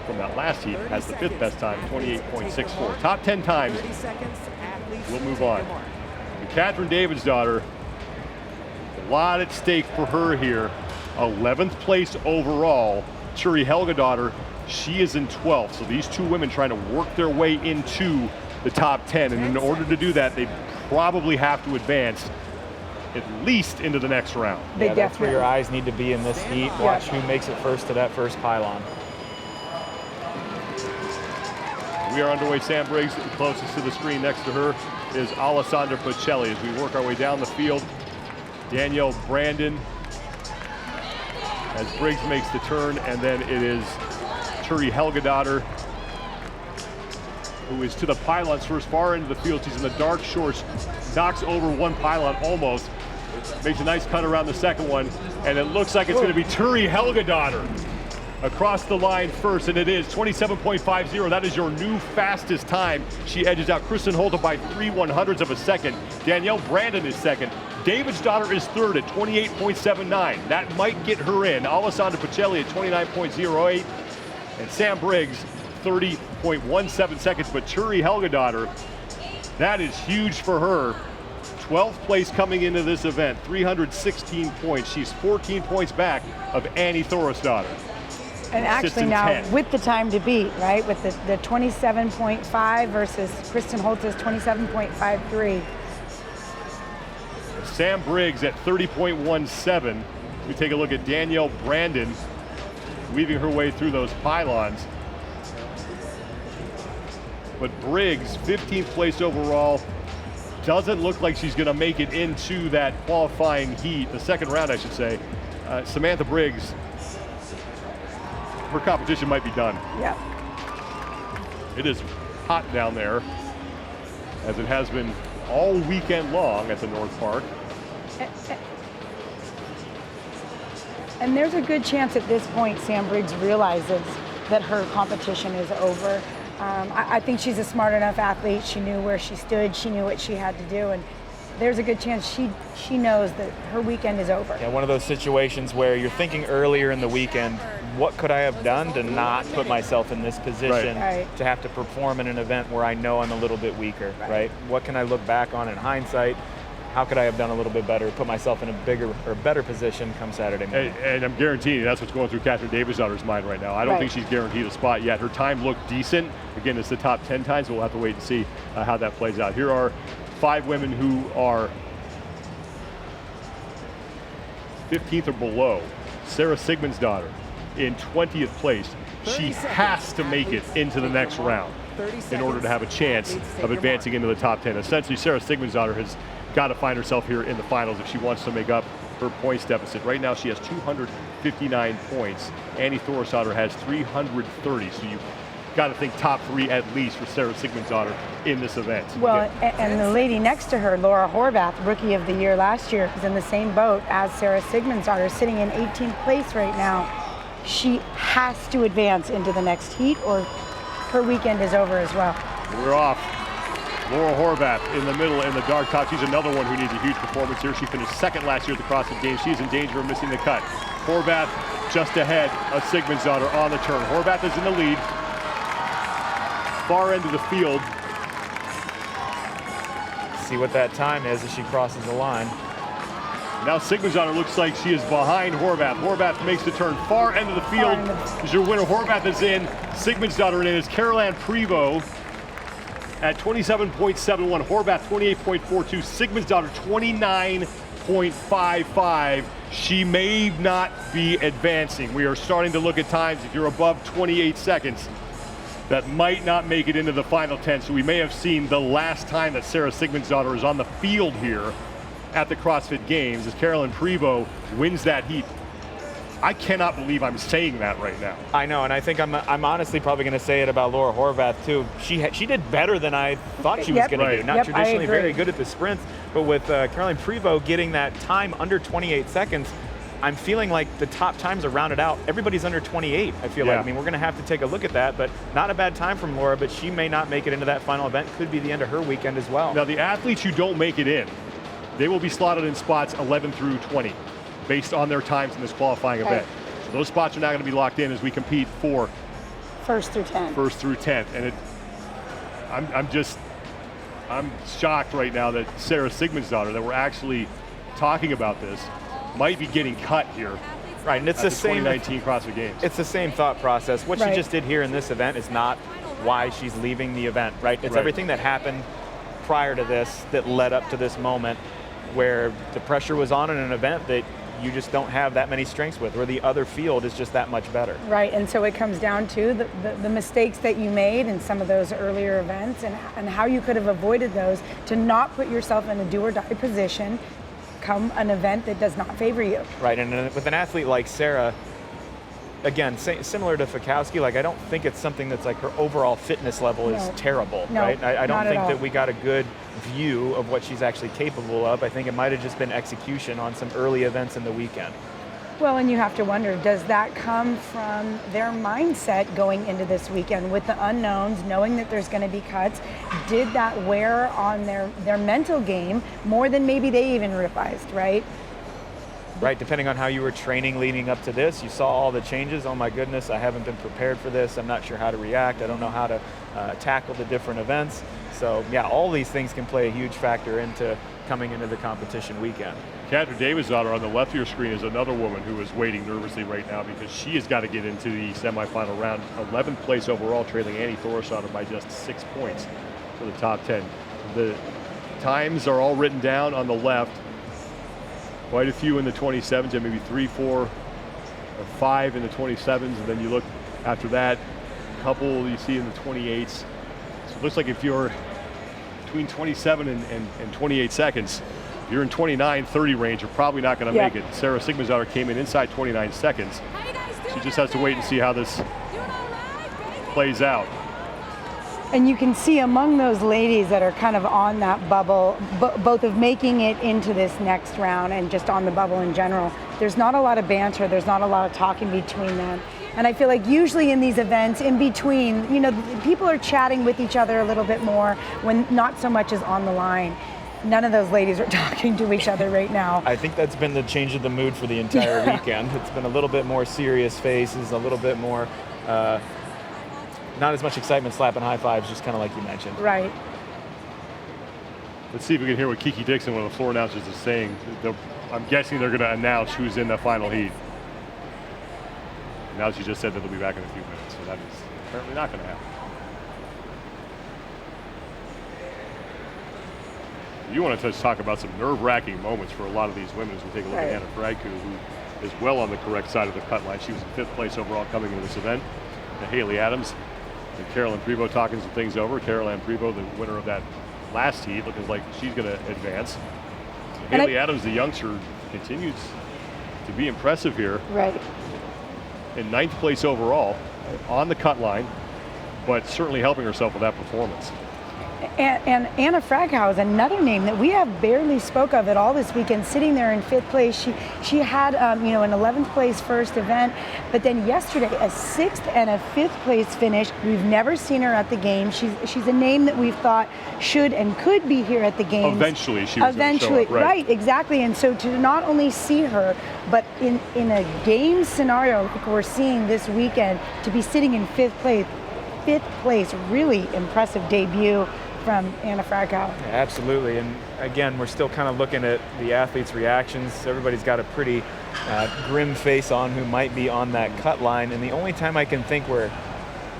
from that last heat has the 5th best time, 28.64. Top 10 times. 30 seconds, athletes We'll move on. Katrin Davidsdottir, a lot at stake for her here. 11th place overall. Turi Helgadottir, she is in 12th. So these 2 women trying to work their way into the top 10. And in order to do that, they probably have to advance at least into the next round. Yeah, that's where your eyes need to be in this heat. Watch who makes it first to that first pylon. We are underway. Sam Briggs, closest to the screen next to her is Alessandra Pacelli. As we work our way down the field, Danielle Brandon, as Briggs makes the turn, and then it is Turi Helgadottir, who is to the pylons first, far into the field. She's in the dark shorts, knocks over 1 pylon almost, makes a nice cut around the second one, and it looks like it's going to be Turi Helgadottir across the line first, and it is 27.50. That is your new fastest time. She edges out Kristin Holte by 3/100ths of a second. Danielle Brandon is second. Davidsdottir is third at 28.79. That might get her in. Alessandra Pacelli at 29.08. And Sam Briggs, 30.17 seconds. But Turi Helgadottir, that is huge for her. 12th place coming into this event, 316 points. She's 14 points back of Annie Thorisdottir. And actually now 10. with the time to beat, right? With the 27.5 versus Kristin Holte's 27.53. Sam Briggs at 30.17. We take a look at Danielle Brandon weaving her way through those pylons. But Briggs, 15th place overall, doesn't look like she's going to make it into that qualifying heat, the second round, I should say. Samantha Briggs, her competition might be done. Yeah. It is hot down there, as it has been all weekend long at the North Park. And there's a good chance at this point Sam Briggs realizes that her competition is over. I think she's a smart enough athlete. She knew where she stood. She knew what she had to do. And there's a good chance she knows that her weekend is over. Yeah, one of those situations where you're thinking earlier in the weekend, what could I have done to not put myself in this position to have to perform in an event where I know I'm a little bit weaker, right? What can I look back on in hindsight? How could I have done a little bit better, put myself in a bigger or better position come Saturday morning? And I'm guaranteeing that's what's going through Katrin Davidsdottir's mind right now. I don't think she's guaranteed a spot yet. Her time looked decent. Again, it's the top 10 times, so we'll have to wait and see how that plays out. Here are 5 women who are 15th or below. Sarah Sigmundsdottir in 20th place. She has to make it into the next round in order to have a chance of advancing into the top 10. Essentially, Sarah Sigmundsdottir has got to find herself here in the finals if she wants to make up her points deficit. Right now, she has 259 points. Annie Thorisdottir has 330, so you've got to think top 3 at least for Sarah Sigmundsdottir in this event. Well, and the lady next to her, Laura Horvath, Rookie of the Year last year, is in the same boat as Sarah Sigmundsdottir, sitting in 18th place right now. She has to advance into the next heat or her weekend is over as well. We're off. Laura Horvath in the middle in the dark top. She's another one who needs a huge performance here. She finished second last year at the CrossFit Games. She's in danger of missing the cut. Horvath just ahead of Sigmundsdottir on the turn. Horvath is in the lead. Far end of the field. See what that time is as she crosses the line. Now Sigmundsdottir looks like she is behind Horvath. Horvath makes the turn. Far end of the field is your winner. Horvath is in. Sigmundsdottir in is Caroline Prevost at 27.71. Horvath 28.42. Sigmundsdottir 29.55. She may not be advancing. We are starting to look at times if you're above 28 seconds that might not make it into the final 10. So we may have seen the last time that Sarah Sigmundsdottir is on the field here at the CrossFit Games as Caroline Prevost wins that heat. I cannot believe I'm saying that right now. I know, and I think I'm honestly probably going to say it about Laura Horvath too. She did better than I thought she was going to do. Not traditionally very good at the sprints, but with Caroline Prevost getting that time under 28 seconds, I'm feeling like the top times are rounded out. Everybody's under 28, I feel like. I mean, we're going to have to take a look at that, but not a bad time from Laura, but she may not make it into that final event. Could be the end of her weekend as well. Now, the athletes who don't make it in, they will be slotted in spots 11 through 20 based on their times in this qualifying event. So those spots are not going to be locked in as we compete for first through 10th. And I'm shocked right now that Sarah Sigmundsdottir, that we're actually talking about this, might be getting cut here. Right, and it's the same 2019 CrossFit Games. It's the same thought process. What she just did here in this event is not why she's leaving the event, right? It's everything that happened prior to this that led up to this moment where the pressure was on in an event that you just don't have that many strengths with, where the other field is just that much better. Right, and so it comes down to the mistakes that you made in some of those earlier events and how you could have avoided those to not put yourself in a do or die position come an event that does not favor you. Right, and with an athlete like Sarah, again, similar to Fikowski, like I don't think it's something that's like her overall fitness level is terrible, right? I don't think that we got a good view of what she's actually capable of. I think it might have just been execution on some early events in the weekend. Well, and you have to wonder, does that come from their mindset going into this weekend with the unknowns, knowing that there's going to be cuts? Did that wear on their mental game more than maybe they even realized, right? Right, depending on how you were training leading up to this, you saw all the changes. Oh my goodness, I haven't been prepared for this. I'm not sure how to react. I don't know how to tackle the different events. So yeah, all these things can play a huge factor into coming into the competition weekend. Katrin Davidsdottir on the left of your screen is another woman who is waiting nervously right now because she has got to get into the semifinal round. 11th place overall, trailing Annie Thorisdottir by just 6 points for the top 10. The times are all written down on the left. Quite a few in the 27s, and maybe 3, 4, or 5 in the 27s, and then you look after that, a couple you see in the 28s. So it looks like if you're between 27 and 28 seconds, if you're in 29, 30 range, you're probably not going to make it. Sarah Sigmundsdottir came in inside 29 seconds. She just has to wait and see how this plays out. And you can see among those ladies that are kind of on that bubble, both of making it into this next round and just on the bubble in general, there's not a lot of banter, there's not a lot of talking between them. And I feel like usually in these events, in between, you know, people are chatting with each other a little bit more when not so much is on the line. None of those ladies are talking to each other right now. I think that's been the change of the mood for the entire weekend. It's been a little bit more serious faces, a little bit more, not as much excitement, slapping high fives, just kind of like you mentioned. Right. Let's see if we can hear what Kiki Dixon, one of the floor announcers, is saying. I'm guessing they're going to announce who's in the final heat. Now she just said that they'll be back in a few minutes, so that is apparently not going to happen. You want to talk about some nerve-wracking moments for a lot of these women as we take a look at Anna Franco, who is well on the correct side of the cut line. She was in 5th place overall coming into this event. And Haley Adams and Caroline Prevost talking some things over. Caroline Prevost, the winner of that last heat, looking like she's going to advance. And Haley Adams, the youngster, continues to be impressive here. Right. In 9th place overall, on the cut line, but certainly helping herself with that performance. And Anna Franco is another name that we have barely spoke of at all this weekend, sitting there in 5th place. She had an 11th place first event, but then yesterday a 6th and a 5th place finish. We've never seen her at the games. She's a name that we've thought should and could be here at the games. Eventually she was going to show up, right, exactly. And so to not only see her, but in a game scenario like we're seeing this weekend, to be sitting in 5th place, really impressive debut from Anna Franco. Yeah, absolutely, and again, we're still kind of looking at the athletes' reactions. Everybody's got a pretty grim face on who might be on that cut line, and the only time I can think where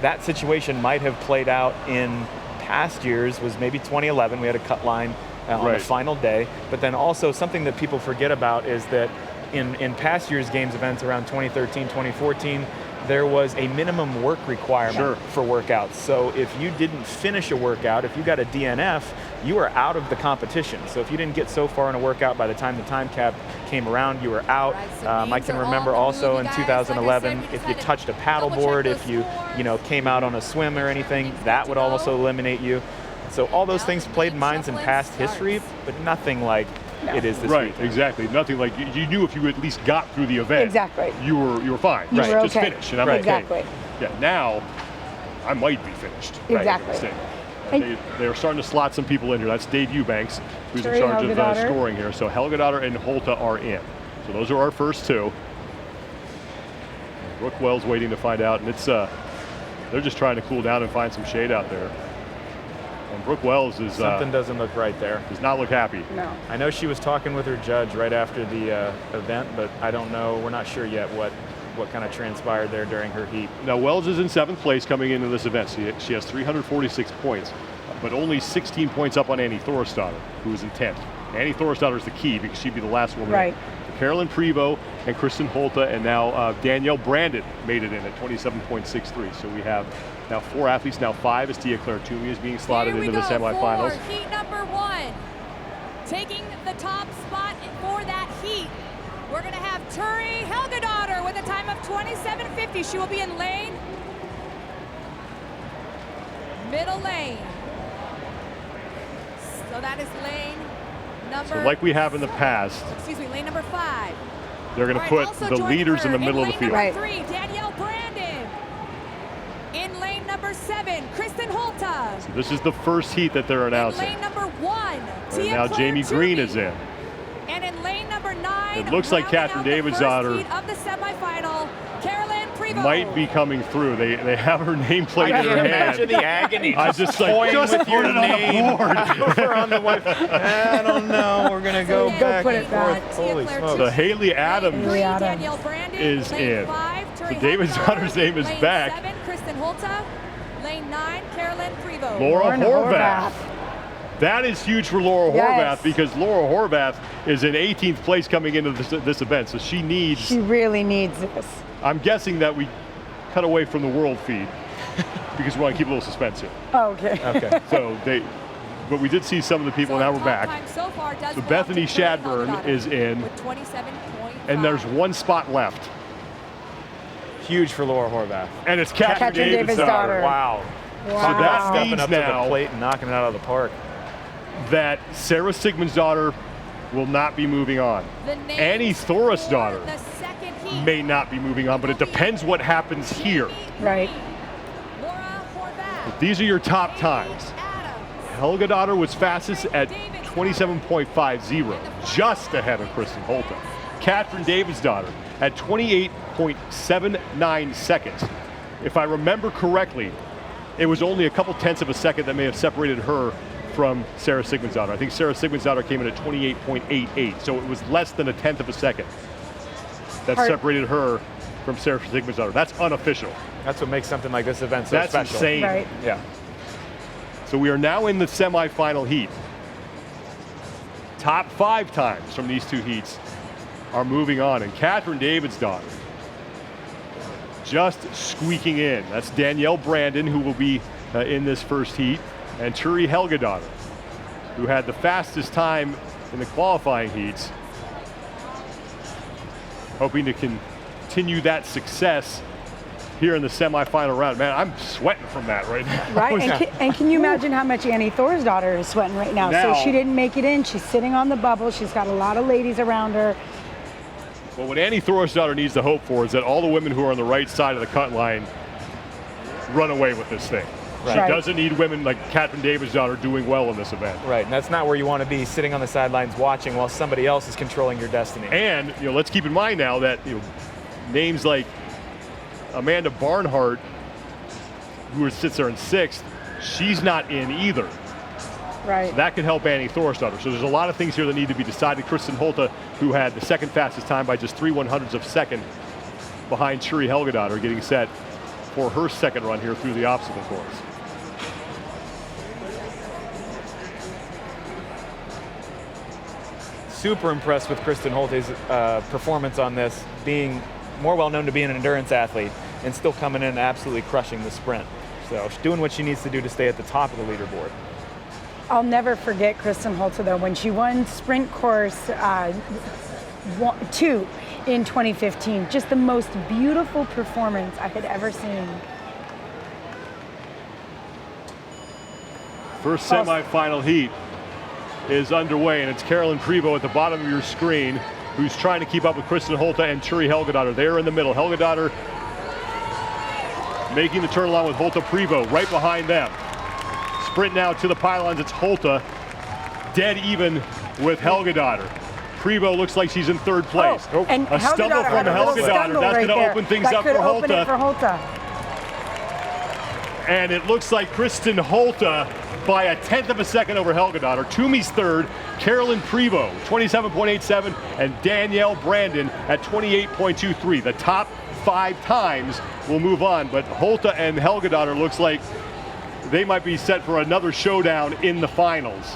that situation might have played out in past years was maybe 2011. We had a cut line on the final day, but then also something that people forget about is that in past years' games events around 2013, 2014, there was a minimum work requirement for workouts. So if you didn't finish a workout, if you got a DNF, you were out of the competition. So if you didn't get so far in a workout by the time the time cap came around, you were out. I can remember also in 2011, if you touched a paddleboard, if you came out on a swim or anything, that would also eliminate you. So all those things played minds in past history, but nothing like it is this weekend. Exactly. Nothing like you knew if you at least got through the event. Exactly. You were fine. You were Just finish, and I'm exactly. okay. Yeah. Now, I might be finished. Exactly. They're starting to slot some people in here. That's Dave Eubanks, who's in charge of scoring here. So Helgadottir and Holte are in. So those are our first two. Brooke Wells waiting to find out, and it's they're just trying to cool down and find some shade out there. And Brooke Wells is something doesn't look right there. Does not look happy. No. I know she was talking with her judge right after the event, but I don't know. We're not sure yet what kind of transpired there during her heat. Now Wells is in 7th place coming into this event. She has 346 points, but only 16 points up on Annie Thorstadter, who is in 10th. Annie Thorstadter is the key because she'd be the last woman. Right. Caroline Prevost and Kristin Holte, and now Danielle Brandon made it in at 27.63. So we have now 4 athletes. Now 5 as Tia-Clair Toomey is being slotted into the semifinals. For heat number 1, taking the top spot for that heat, we're going to have Turi Helgadottir with a time of 27.50. She will be in middle lane. So that is lane number. So like we have in the past. Excuse me, lane number 5. They're going to put the leaders in the middle of the field. Lane number 3, Danielle Brandon. In lane number 7, Kristin Holte. So this is the first heat that they're announcing. In lane number 1, Tia-Clair now Jamie Green is in. And in lane number 9, it looks like Catherine Davidsdottir of the semifinal, Caroline Prevost might be coming through. They have her nameplate in her hand. Imagine the agony. I just with your name over on the white. I don't know. We're gonna go back put and it back. forth. Holy smokes! So Haley Adams Danielle Brandon is in. 5, So Davidsdottir's name is lane back. 7, Kristin Holte. Lane 9, Caroline Prevost. Laura Horvath. That is huge for Laura Horvath because Laura Horvath is in 18th place coming into this event. So she really needs this. I'm guessing that we cut away from the world feed because we want to keep a little suspense here. Oh, okay. So but we did see some of the people. Now we're back. So Bethany Shadburn is in, with 27.5. and there's 1 spot left. Huge for Laura Horvath. And it's Catherine Davidsdottir. Wow. So that Stepping means up now to the plate and knocking it out of the park. that Sarah Sigmundsdottir will not be moving on. Annie Thorstadter may not be moving on, but it depends what happens here. Right. But these are your top times. Helgadottir was fastest at 27.50, just ahead of Kristin Holte. Catherine Davidsdottir at 28.79 seconds. If I remember correctly, it was only a couple tenths of a second that may have separated her from Sarah Sigmundsdottir. I think Sarah Sigmundsdottir came in at 28.88, so it was less than a tenth of a second that separated her from Sarah Sigmundsdottir. That's unofficial. That's what makes something like this event so That's special. Insane. Right. Yeah. So we are now in the semifinal heat. top 5 times from these 2 heats are moving on. And Catherine Davidsdottir just squeaking in. That's Danielle Brandon, who will be in this first heat, and Turi Helgadottir, who had the fastest time in the qualifying heats, hoping to continue that success here in the semifinal round. Man, I'm sweating from that right now. Right, and can you imagine how much Annie Thorisdottir is sweating right now? So she didn't make it in. She's sitting on the bubble. She's got a lot of ladies around her. Well, what Annie Thorisdottir needs to hope for is that all the women who are on the right side of the cut line run away with this thing. Right. She doesn't need women like Catherine Davidsdottir doing well in this event. Right, and that's not where you want to be, sitting on the sidelines watching while somebody else is controlling your destiny. And let's keep in mind now that names like Amanda Barnhart, who sits there in 6th, she's not in either. Right. So that could help Annie Thorisdottir. So there's a lot of things here that need to be decided. Kristin Holte, who had the 2nd fastest time by just 3/100ths of a second behind Turi Helgadottir, getting set for her 2nd run here through the obstacle course. Super impressed with Kristin Holte's performance on this, being more well known to be an endurance athlete and still coming in and absolutely crushing the sprint. So she's doing what she needs to do to stay at the top of the leaderboard. I'll never forget Kristin Holte though, when she won sprint course 2 in 2015. Just the most beautiful performance I had ever seen. First semifinal heat is underway, and it's Caroline Prevost at the bottom of your screen, who's trying to keep up with Kristin Holte and Turi Helgadottir. They're in the middle. Helgadottir making the turn along with Holte Prevost right behind them. Sprint now to the pylons. It's Holte dead even with Helgadottir. Prevost looks like she's in 3rd place. And a stumble from Helgadottir. That's going to open things up for Holte. And it looks like Kristin Holte by a 1/10 of a second over Helgadottir. Toomey's 3rd, Caroline Prevost 27.87, and Danielle Brandon at 28.23. The top 5 times will move on, but Holte and Helgadottir looks like they might be set for another showdown in the finals.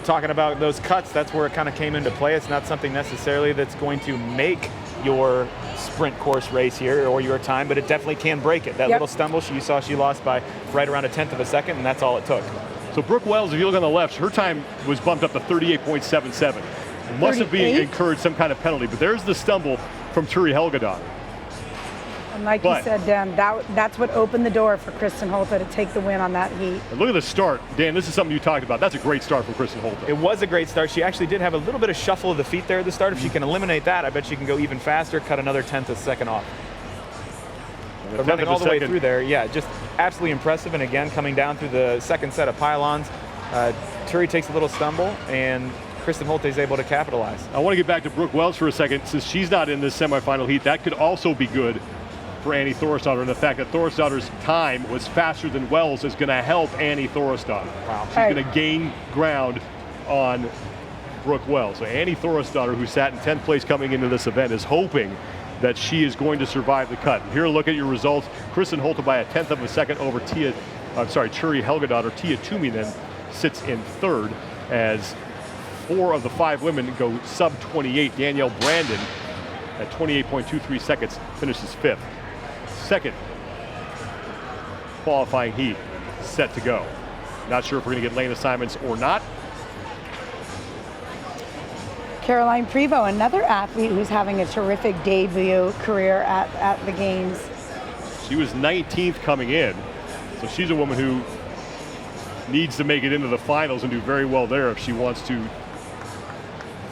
Talking about those cuts, that's where it kind of came into play. It's not something necessarily that's going to make your sprint course race here or your time, but it definitely can break it. That little stumble, you saw she lost by right around a 1/10 of a second, and that's all it took. So Brooke Wells, if you look on the left, her time was bumped up to 38.77. Must have been incurred some kind of penalty, but there's the stumble from Turi Helgadottir. And like you said, Dan, that's what opened the door for Kristin Holte to take the win on that heat. And look at the start. Dan, this is something you talked about. That's a great start from Kristin Holte. It was a great start. She actually did have a little bit of shuffle of the feet there at the start. If she can eliminate that, I bet she can go even faster, cut another 1/10 of a second off. But running all the way through there, yeah, just absolutely impressive. And again, coming down through the 2nd set of pylons, Turi takes a little stumble, and Kristin Holte is able to capitalize. I want to get back to Brooke Wells for a second. Since she's not in this semifinal heat, that could also be good for Annie Thorisdottir, and the fact that Thorisdottir's time was faster than Wells is going to help Annie Thorisdottir. Wow. She's going to gain ground on Brooke Wells. So Annie Thorisdottir, who sat in 10th place coming into this event, is hoping that she is going to survive the cut. And here, look at your results. Kristin Holte by a 1/10 of a second over Turi Helgadottir. Tia Toomey then sits in 3rd as 4 of the 5 women go sub 28. Danielle Brandon at 28.23 seconds finishes 5th. 2nd qualifying heat set to go. Not sure if we're going to get lane assignments or not. Caroline Prevost, another athlete who's having a terrific debut career at the games. She was 19th coming in, so she's a woman who needs to make it into the finals and do very well there if she wants to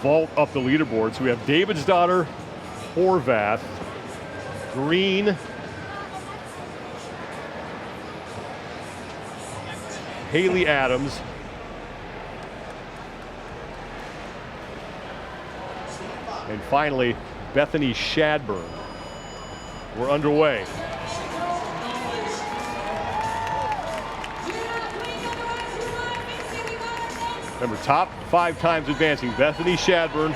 vault up the leaderboard. So we have Davidsdottir, Horvath, Green, Haley Adams, and finally Bethany Shadburn. We're underway. Remember, top 5 times advancing. Bethany Shadburn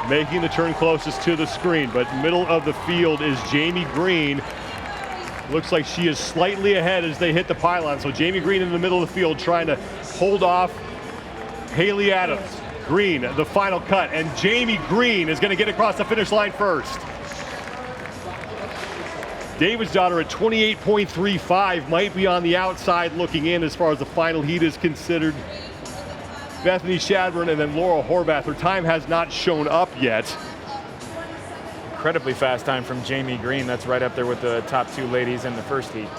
making the turn closest to the screen, but middle of the field is Jamie Green. Looks like she is slightly ahead as they hit the pylon. So Jamie Green in the middle of the field trying to hold off Haley Adams. Green, the final cut, and Jamie Green is going to get across the finish line first. David's daughter at 28.35 might be on the outside looking in as far as the final heat is considered. Bethany Shadburn and then Laura Horvath. Her time has not shown up yet. Incredibly fast time from Jamie Green. That's right up there with the top two ladies in the first heat,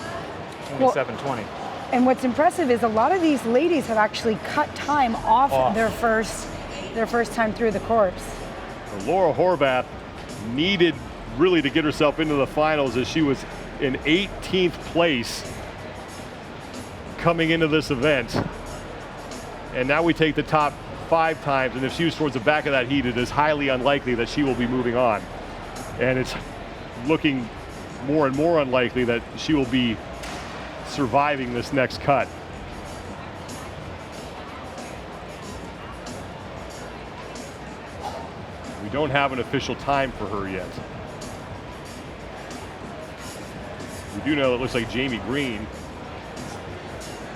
27:20. And what's impressive is a lot of these ladies have actually cut time off. their first time through the course. Laura Horvath needed really to get herself into the finals as she was in 18th place coming into this event. And now we take the top 5 times, and if she was towards the back of that heat, it is highly unlikely that she will be moving on. And it's looking more and more unlikely that she will be surviving this next cut. We don't have an official time for her yet. We do know it looks like Jamie Green,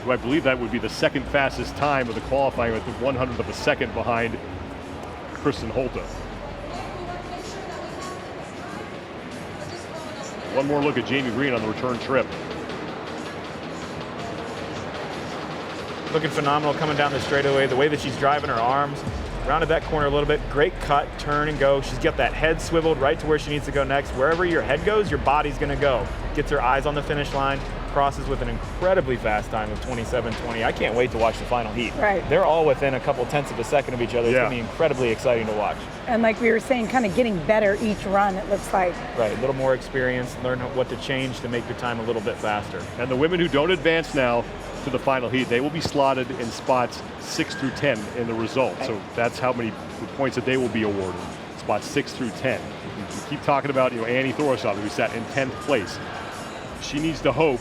who I believe that would be the second fastest time of the qualifying with the 100th of a second behind Kristin Holte. One more look at Jamie Green on the return trip. Looking phenomenal coming down the straightaway. The way that she's driving her arms, rounded that corner a little bit. Great cut, turn and go. She's got that head swiveled right to where she needs to go next. Wherever your head goes, your body's going to go. Gets her eyes on the finish line, crosses with an incredibly fast time of 27:20. I can't wait to watch the final heat. Right. They're all within a couple tenths of a second of each other. It's going to be incredibly exciting to watch. And like we were saying, kind of getting better each run, it looks like. Right, a little more experience, learn what to change to make your time a little bit faster. And the women who don't advance now to the final heat, they will be slotted in spots 6 through 10 in the result. So that's how many points that they will be awarded, spots 6 through 10. We keep talking about Annie Thorstad, who sat in 10th place. She needs to hope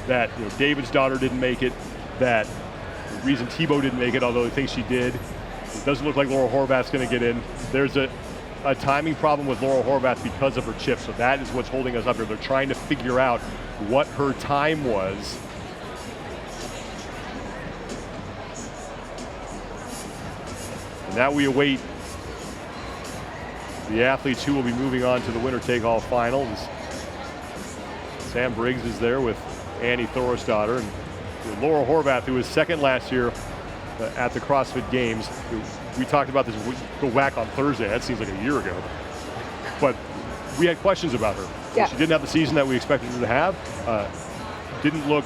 that David's daughter didn't make it, that the reason Tebow didn't make it, although he thinks she did. It doesn't look like Laura Horvath's going to get in. There's a timing problem with Laura Horvath because of her chip, so that is what's holding us up here. They're trying to figure out what her time was. And now we await the athletes who will be moving on to the winner take-all finals. Sam Briggs is there with Annie Thorstadter, and Laura Horvath, who was second last year at the CrossFit Games. We talked about this, we go back on Thursday, that seems like a year ago. But we had questions about her. Yeah. She didn't have the season that we expected her to have. Didn't look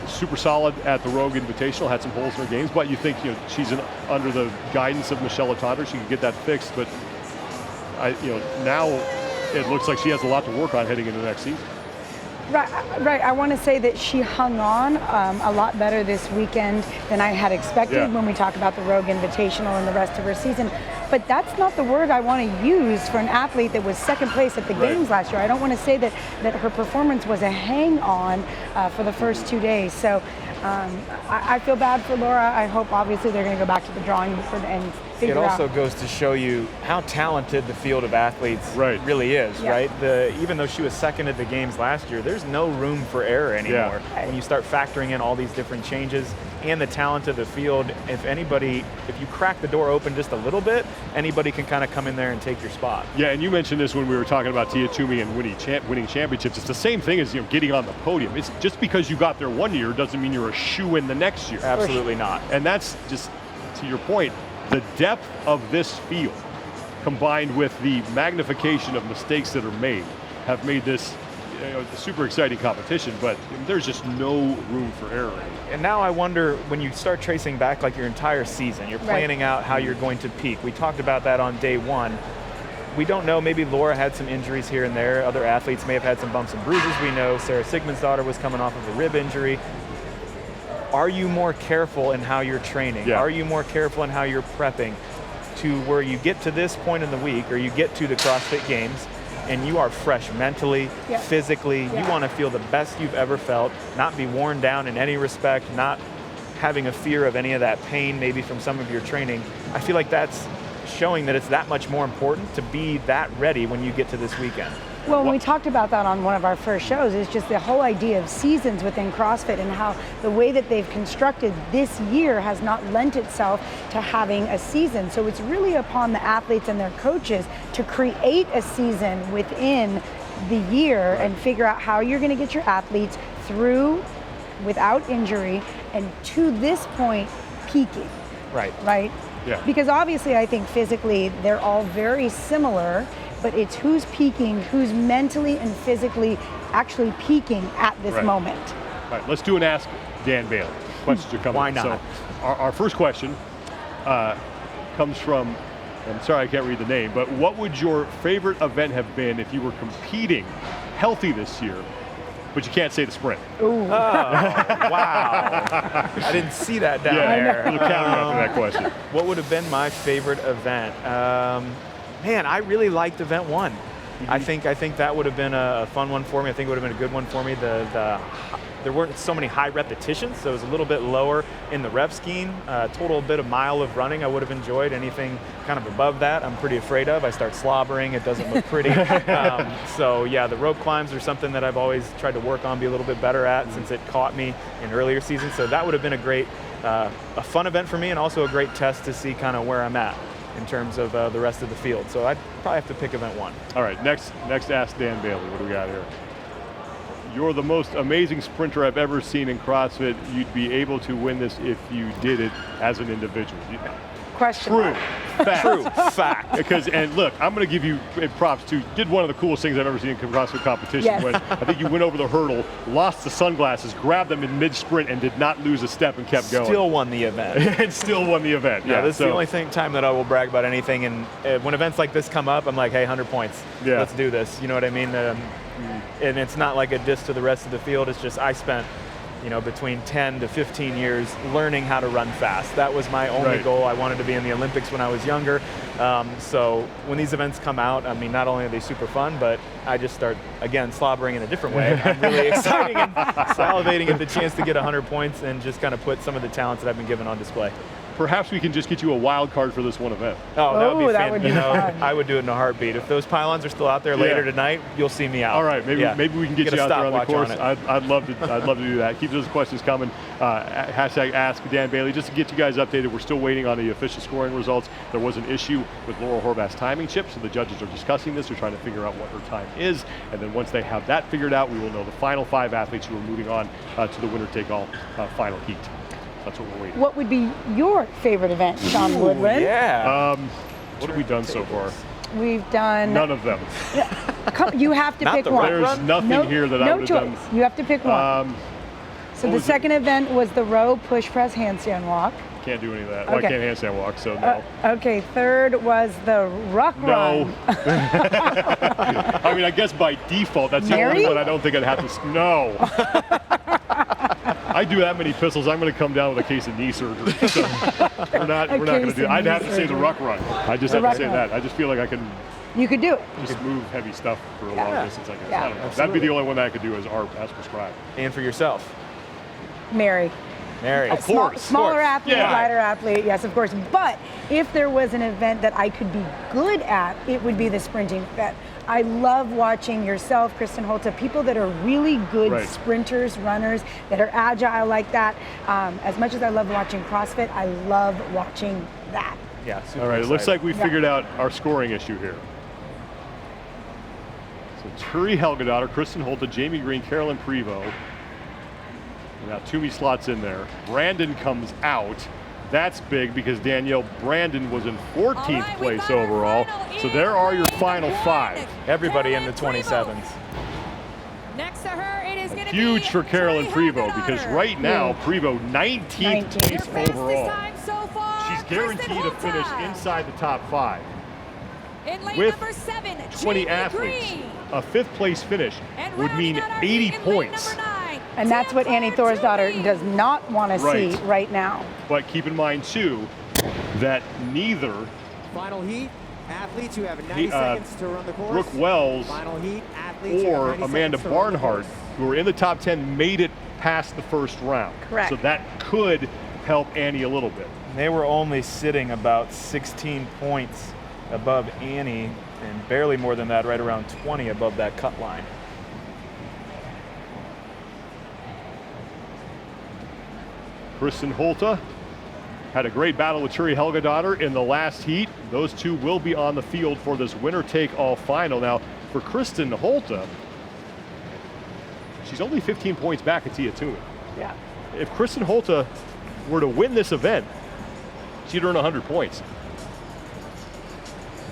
super solid at the Rogue Invitational, had some holes in her games, but you think she's under the guidance of Michelle Latendre, she could get that fixed. But now it looks like she has a lot to work on heading into the next season. Right. I want to say that she hung on a lot better this weekend than I had expected when we talk about the Rogue Invitational and the rest of her season. But that's not the word I want to use for an athlete that was second place at the Games last year. I don't want to say that her performance was a hang-on for the first 2 days. So I feel bad for Laura. I hope obviously they're going to go back to the drawing board and figure out. It also goes to show you how talented the field of athletes really is, right? Even though she was second at the Games last year, there's no room for error anymore. When you start factoring in all these different changes and the talent of the field, if you crack the door open just a little bit, anybody can kind of come in there and take your spot. Yeah, and you mentioned this when we were talking about Tia Toomey and winning championships. It's the same thing as getting on the podium. It's just because you got there one year doesn't mean you're a shoo-in the next year. Absolutely not. And that's just, to your point, the depth of this field combined with the magnification of mistakes that are made have made this a super exciting competition, but there's just no room for error. And now I wonder, when you start tracing back like your entire season, you're planning out how you're going to peak. We talked about that on day one. We don't know, maybe Laura had some injuries here and there. Other athletes may have had some bumps and bruises. We know Sarah Sigmundsdottir was coming off of a rib injury. Are you more careful in how you're training? Are you more careful in how you're prepping to where you get to this point in the week, or you get to the CrossFit Games, and you are fresh mentally, physically, you want to feel the best you've ever felt, not be worn down in any respect, not having a fear of any of that pain maybe from some of your training. I feel like that's showing that it's that much more important to be that ready when you get to this weekend. Well, we talked about that on one of our first shows. It's just the whole idea of seasons within CrossFit and how the way that they've constructed this year has not lent itself to having a season. So it's really upon the athletes and their coaches to create a season within the year and figure out how you're going to get your athletes through without injury and to this point peaking. Right? Yeah. Because obviously I think physically they're all very similar, but it's who's peaking, who's mentally and physically actually peaking at this moment. All right, let's do an Ask Dan Bailey. Questions are coming. Why not? So our first question comes from, I'm sorry I can't read the name, but what would your favorite event have been if you were competing healthy this year, but you can't say the sprint? Ooh. Oh, wow. I didn't see that down there. There's a caveat to that question. What would have been my favorite event? Man, I really liked event 1. I think that would have been a fun one for me. I think it would have been a good one for me. There weren't so many high repetitions, so it was a little bit lower in the rep scheme. Total bit of mile of running I would have enjoyed. Anything kind of above that, I'm pretty afraid of. I start slobbering, it doesn't look pretty. So yeah, the rope climbs are something that I've always tried to work on, be a little bit better at since it caught me in earlier seasons. So that would have been a great, a fun event for me and also a great test to see kind of where I'm at in terms of the rest of the field. So I'd probably have to pick event 1. All right, next Ask Dan Bailey. What do we got here? You're the most amazing sprinter I've ever seen in CrossFit. You'd be able to win this if you did it as an individual. Question True. mark. Fact. True. Fact. Because, and look, I'm going to give you props too. Did one of the coolest things I've ever seen in CrossFit competition Yes. when I think you went over the hurdle, lost the sunglasses, grabbed them in mid-sprint, and did not lose a step and kept going. Still won the event. And still won the event. Yeah, this is the only time that I will brag about anything. And when events like this come up, I'm like, hey, 100 points. Yeah. Let's do this. You know what I mean? And it's not like a diss to the rest of the field. It's just I spent, between 10 to 15 years learning how to run fast. That was my only goal. I wanted to be in the Olympics when I was younger. So when these events come out, I mean, not only are they super fun, but I just start, again, slobbering in a different way. I'm really excited and salivating at the chance to get 100 points and just kind of put some of the talents that I've been given on display. Perhaps we can just get you a wild card for this one event. Oh, that would be that would be fun. I would do it in a heartbitch. If those pylons are still out there later tonight, you'll see me out. All right, maybe we can get you out there on the course. I'd love to do that. Keep those questions coming. Hashtag Ask Dan Bailey. Just to get you guys updated, we're still waiting on the official scoring results. There was an issue with Laurel Horvath's timing chip, so the judges are discussing this. They're trying to figure out what her time is, and then once they have that figured out, we will know the final 5 athletes who are moving on to the winner-take-all final heat. That's what we're waiting. What would be your favorite event, Sean Woodland? Yeah. What have we done so far? We've done None of them. You have to pick one. There's nothing here that I would have done. No choice. You have to pick one. So the second event was the row push press handstand walk. Can't do any of that. Okay. Well, I can't handstand walk, so no. Okay, third was the ruck run. I mean, I guess by default, that's the only one I don't think I'd have to. No. I do that many pistols, I'm going to come down with a case of knee surgery. So we're not going to do it. I'd have to say the ruck run. I just have to say that. I just feel like I can. You could do it. Just move heavy stuff for a long distance, I guess. Yeah. I don't know. That'd be the only one that I could do as prescribed. And for yourself. Mary. Of course. Smaller athlete, lighter athlete, yes, of course. But if there was an event that I could be good at, it would be the sprinting event. I love watching yourself, Kristin Holte, people that are really good sprinters, runners, that are agile like that. As much as I love watching CrossFit, I love watching that. Yeah, super All right, excited. it looks like we figured out our scoring issue here. So Turi Helgadottir, Kristin Holte, Jamie Green, Carolyn Prevost. Now Toomey slots in there. Brandon comes out. That's big because Danielle Brandon was in 14th place overall. So there are your final 5. Everybody in the 27s. Next to her, it is going to be Huge for Carolyn Prevost because Helgadottir. right now Prevost 19th place Fastest overall. time so far, She's guaranteed Kristin to Holte. finish inside the top 5. In lane With number 7, 20 Jamie athletes. Green. A 5th place finish And would mean rounding out our 80 heat in lane points. number 9, And that's what Annie Tia-Clair Thorsdottir Toomey. does not want to see right now. But keep in mind too that neither Final heat, athletes who have 90 seconds to run the course. Brooke Wells Final heat, athletes who have or 90 Amanda seconds to run the Barnhart, course. who were in the top 10, made it past the first round. Correct. So that could help Annie a little bit. They were only sitting about 16 points above Annie, and barely more than that, right around 20 above that cut line. Kristin Holte had a great battle with Turi Helgadottir in the last heat. Those two will be on the field for this winner-take-all final. Now, for Kristin Holte, she's only 15 points back at Tia Toomey. Yeah. If Kristin Holte were to win this event, she'd earn 100 points.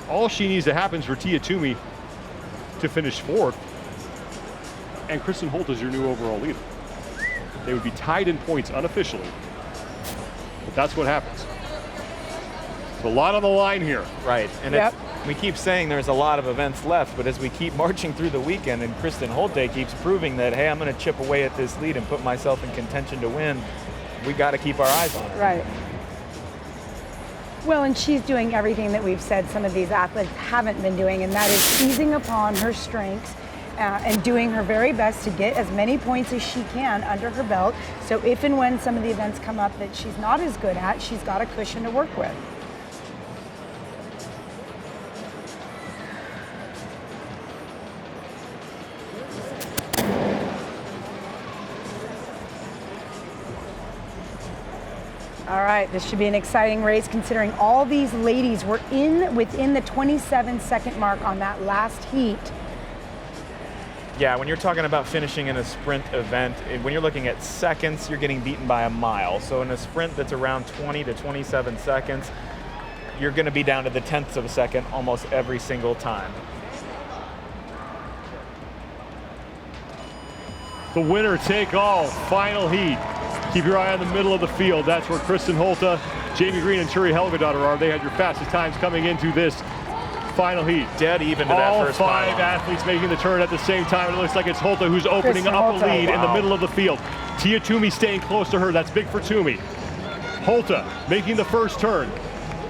All she needs to happen is for Tia Toomey to finish 4th, and Kristin Holte is your new overall leader. They would be tied in points unofficially, but that's what happens. It's a lot on the line here. Right, and we keep saying there's a lot of events left, but as we keep marching through the weekend and Kristin Holte keeps proving that, hey, I'm going to chip away at this lead and put myself in contention to win, we got to keep our eyes on it. Right. Well, and she's doing everything that we've said some of these athletes haven't been doing, and that is seizing upon her strengths and doing her very best to get as many points as she can under her belt. So if and when some of the events come up that she's not as good at, she's got a cushion to work with. All right, this should be an exciting race considering all these ladies were within the 27-second mark on that last heat. Yeah, when you're talking about finishing in a sprint event, when you're looking at seconds, you're getting beaten by a mile. So in a sprint that's around 20 to 27 seconds, you're going to be down to the tenths of a second almost every single time. The winner take all final heat. Keep your eye on the middle of the field. That's where Kristin Holte, Jamie Green, and Turi Helgadottir are. They had your fastest times coming into this final heat. Dead even to that first All 5 pylon. athletes making the turn at the same time. It looks like it's Holte who's opening up a lead in the middle of the field. Tia Toomey staying close to her. That's big for Toomey. Holte making the first turn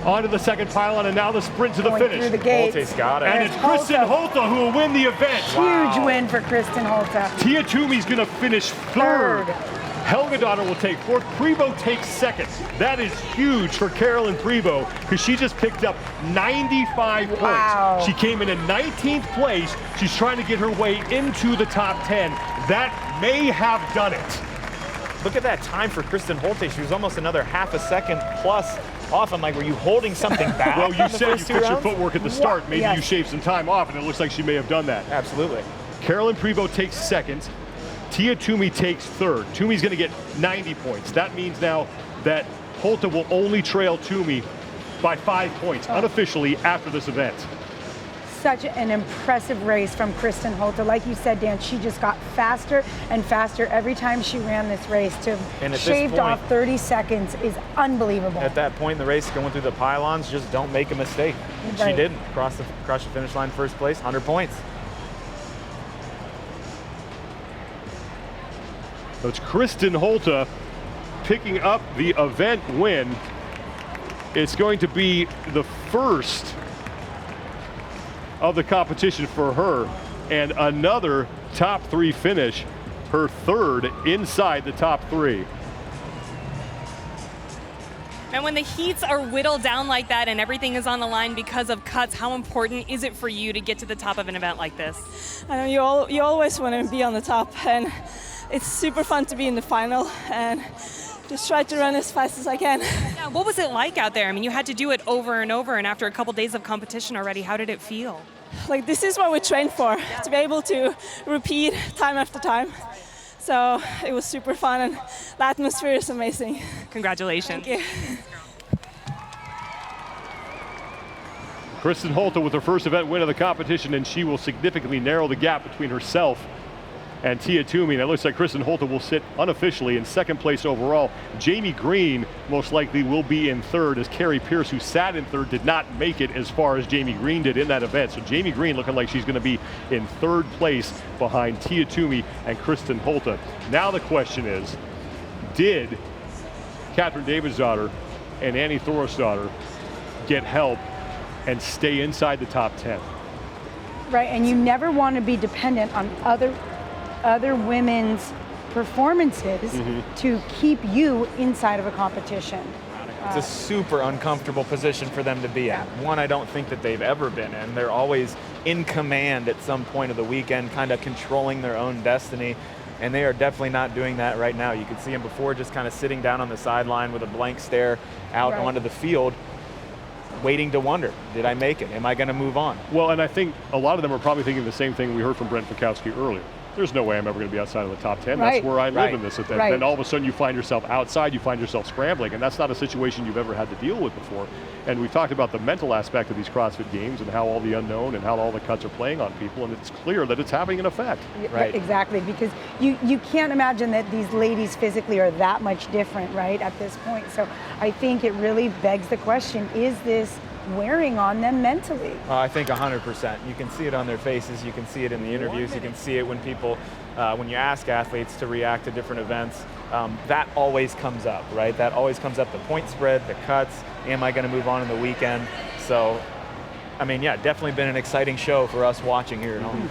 onto the second pylon, and now the sprint to the Going finish. through the gates. Holte's got it. And it's Kristin Holte who will win the event. Huge win for Kristin Holte. Tia Toomey's going to finish third. Helgadottir will take 4th. Prevost takes 2nd. That is huge for Carolyn Prevost because she just picked up 95 Wow. points. She came in 19th place. She's trying to get her way into the top 10. That may have done it. Look at that time for Kristin Holte. She was almost another half a second plus off. I'm like, were you holding something back? Well, you in the said you first 2 fixed your rounds? footwork at the start. Maybe Yes. you shaved some time off, and it looks like she may have done that. Absolutely. Carolyn Prevost takes 2nd. Tia Toomey takes 3rd. Toomey's going to get 90 points. That means now that Holte will only trail Toomey by 5 points unofficially after this event. Such an impressive race from Kristin Holte. Like you said, Dan, she just got faster and faster every time she ran this race. To And at this shaved point- off 30 seconds is unbelievable. At that point in the race, going through the pylons, just don't make a mistake. She Right. didn't. Cross the finish line first place, 100 points. So it's Kristin Holte picking up the event win. It's going to be the first of the competition for her, and another top 3 finish, her 3rd inside the top 3. And when the heats are whittled down like that and everything is on the line because of cuts, how important is it for you to get to the top of an event like this? I know you always want to be on the top, and it's super fun to be in the final and just try to run as fast as I can. Yeah, what was it like out there? I mean, you had to do it over and over, and after a couple days of competition already, how did it feel? Like, this is what we train for, to be able to repeat time after time. So it was super fun, and the atmosphere is amazing. Congratulations. Thank you. Kristin Holte with her first event win of the competition, and she will significantly narrow the gap between herself and Tia Toomey. And it looks like Kristin Holte will sit unofficially in 2nd place overall. Jamie Green most likely will be in 3rd, as Carrie Pierce, who sat in 3rd, did not make it as far as Jamie Green did in that event. So Jamie Green looking like she's going to be in 3rd place behind Tia Toomey and Kristin Holte. Now the question is, did Catherine Davidsdottir and Annie Thorisdottir get help and stay inside the top 10? Right, and you never want to be dependent on other women's performances to keep you inside of a competition. It's a super uncomfortable position for them to be in. One I don't think that they've ever been in. They're always in command at some point of the weekend, kind of controlling their own destiny. And they are definitely not doing that right now. You could see them before just kind of sitting down on the sideline with a blank stare out onto the field, waiting to wonder, did I make it? Am I going to move on? Well, and I think a lot of them are probably thinking the same thing we heard from Brent Fikowski earlier. There's no way I'm ever going to be outside of the top 10. That's where I live in this event. Then all of a sudden you find yourself outside, you find yourself scrambling, and that's not a situation you've ever had to deal with before. And we talked about the mental aspect of these CrossFit games and how all the unknown and how all the cuts are playing on people, and it's clear that it's having an effect. Right. Exactly, because you can't imagine that these ladies physically are that much different, right, at this point. So I think it really begs the question, is this wearing on them mentally? I think 100%. You can see it on their faces. You can see it in the interviews. You can see it when people, when you ask athletes to react to different events. That always comes up, right? That always comes up. The point spread, the cuts. Am I going to move on in the weekend? So, I mean, yeah, definitely been an exciting show for us watching here at home.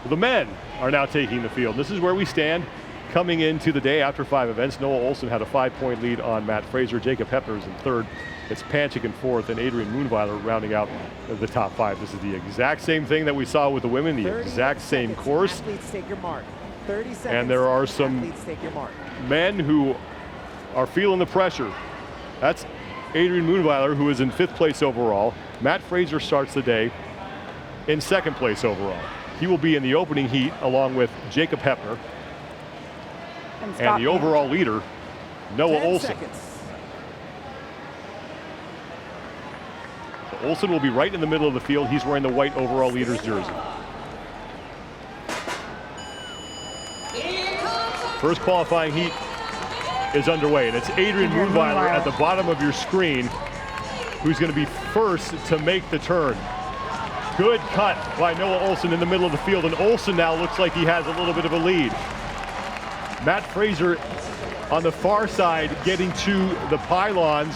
The men are now taking the field. This is where we stand coming into the day after 5 events. Noah Ohlsen had a 5-point lead on Matt Fraser. Jacob Heppner is in 3rd. It's Panchik in 4th, and Adrian Moonweiler rounding out the top 5. This is the exact same thing that we saw with the women, the exact same course. Athletes take your mark. 30 seconds. And there are some men who are feeling the pressure. That's Adrian Moonweiler, who is in 5th place overall. Matt Fraser starts the day in 2nd place overall. He will be in the opening heat along with Jacob Heppner. And the overall leader, Noah Ohlsen. So Ohlsen will be right in the middle of the field. He's wearing the white overall leader's jersey. First qualifying heat is underway, and it's Adrian Moonweiler at the bottom of your screen who's going to be first to make the turn. Good cut by Noah Ohlsen in the middle of the field, and Ohlsen now looks like he has a little bit of a lead. Matt Fraser on the far side getting to the pylons.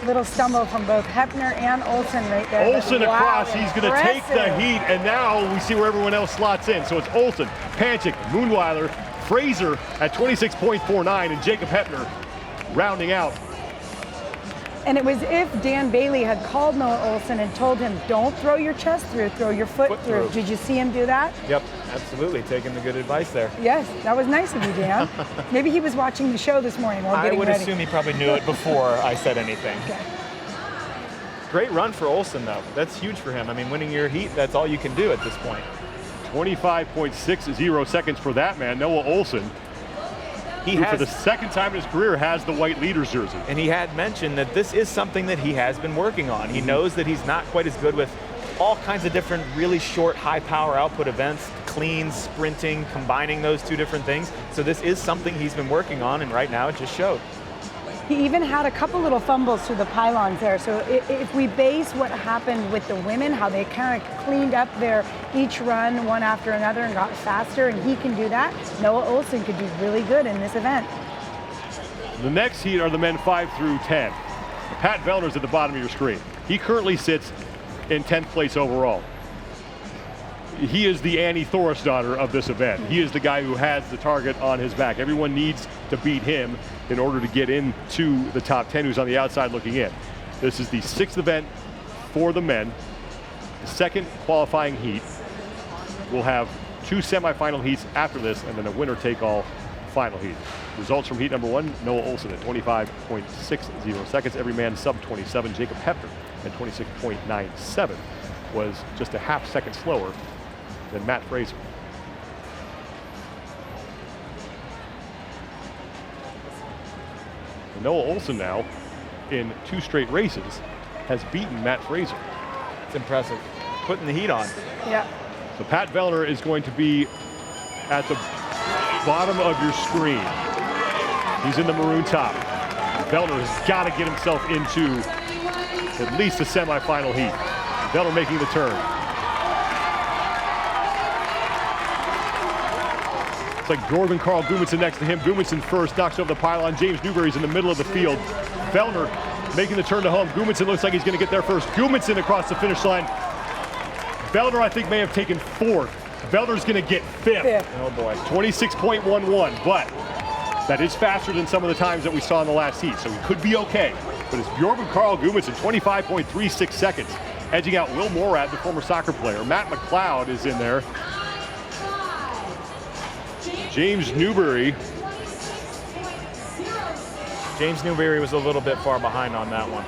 Little stumble from both Heppner and Ohlsen right there. Ohlsen across, he's going to take the heat, and now we see where everyone else slots in. So it's Ohlsen, Panchik, Moonweiler, Fraser at 26.49, and Jacob Heppner rounding out. And it was if Dan Bailey had called Noah Ohlsen and told him, don't throw your chest through, throw your foot through. Did you see him do that? Yep, absolutely, taking the good advice there. Yes, that was nice of you, Dan. Maybe he was watching the show this morning while getting ready. I would assume he probably knew it before I said anything. Okay. Great run for Ohlsen, though. That's huge for him. I mean, winning your heat, that's all you can do at this point. 25.60 seconds for that man, Noah Ohlsen. Who for the second time in his career has the white leader's jersey. And he had mentioned that this is something that he has been working on. He knows that he's not quite as good with all kinds of different really short, high power output events, clean, sprinting, combining those two different things. So this is something he's been working on, and right now it just showed. He even had a couple little fumbles through the pylons there. So if we base what happened with the women, how they kind of cleaned up their each run one after another and got faster, and he can do that, Noah Ohlsen could do really good in this event. The next heat are the men 5 through 10. Pat Vellner's at the bottom of your screen. He currently sits in 10th place overall. He is the Annie Thorisdottir of this event. He is the guy who has the target on his back. Everyone needs to beat him in order to get into the top 10, who's on the outside looking in. This is the 6th event for the men. The 2nd qualifying heat. We'll have 2 semifinal heats after this, and then a winner-take-all final heat. Results from heat number 1, Noah Ohlsen at 25.60 seconds. Every man sub-27. Jacob Heppner at 26.97 was just a half second slower than Matt Fraser. And Noah Ohlsen now, in 2 straight races, has beaten Matt Fraser. It's impressive. Putting the heat on. Yeah. So Pat Vellner is going to be at the bottom of your screen. He's in the maroon top. Vellner has got to get himself into at least the semifinal heat. Vellner making the turn. It's like Jorgen Carl Gudmundsson next to him. Gudmundsson first, knocks over the pylon. James Newberry's in the middle of the field. Vellner making the turn to home. Gudmundsson looks like he's going to get there first. Gudmundsson across the finish line. Vellner, I think, may have taken 4th. Vellner's going to get 5th. Oh boy. 26.11, but That is faster than some of the times that we saw in the last heat, so he could be okay. But it's Bjorgvin Carl Gudmundsson, 25.36 seconds, edging out Will Morad, the former soccer player. Matt McLeod is in there. James Newberry. James Newberry was a little bit far behind on that one.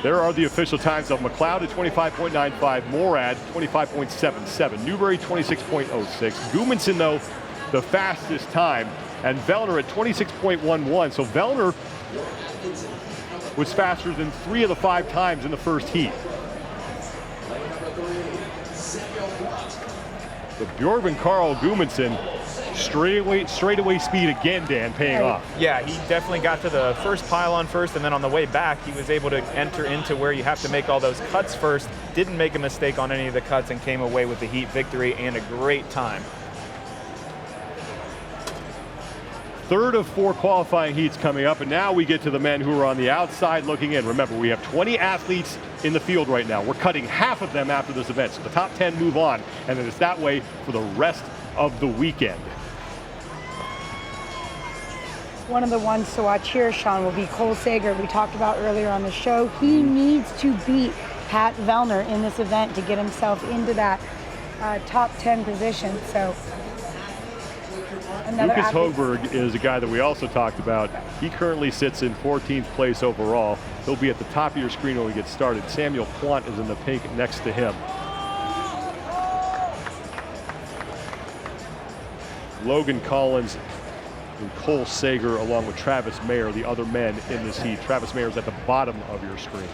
There are the official times of McLeod at 25.95, Morad 25.77, Newberry 26.06. Gudmundsson, though, the fastest time, and Vellner at 26.11. So Vellner was faster than 3 of the 5 times in the first heat. But Bjorgvin Carl Gudmundsson, straightaway speed again, Dan, paying off. Yeah, he definitely got to the first pylon first, and then on the way back, he was able to enter into where you have to make all those cuts first, didn't make a mistake on any of the cuts, and came away with the heat victory and a great time. Third of 4 qualifying heats coming up, and now we get to the men who are on the outside looking in. Remember, we have 20 athletes in the field right now. We're cutting half of them after this event, so the top 10 move on, and then it's that way for the rest of the weekend. One of the ones to watch here, Sean, will be Cole Sager. We talked about earlier on the show. He needs to beat Pat Vellner in this event to get himself into that top 10 position. So Lucas Hogberg is a guy that we also talked about. He currently sits in 14th place overall. He'll be at the top of your screen when we get started. Samuel Plant is in the pink next to him. Logan Collins and Cole Sager, along with Travis Mayer, the other men in this heat. Travis Mayer is at the bottom of your screen.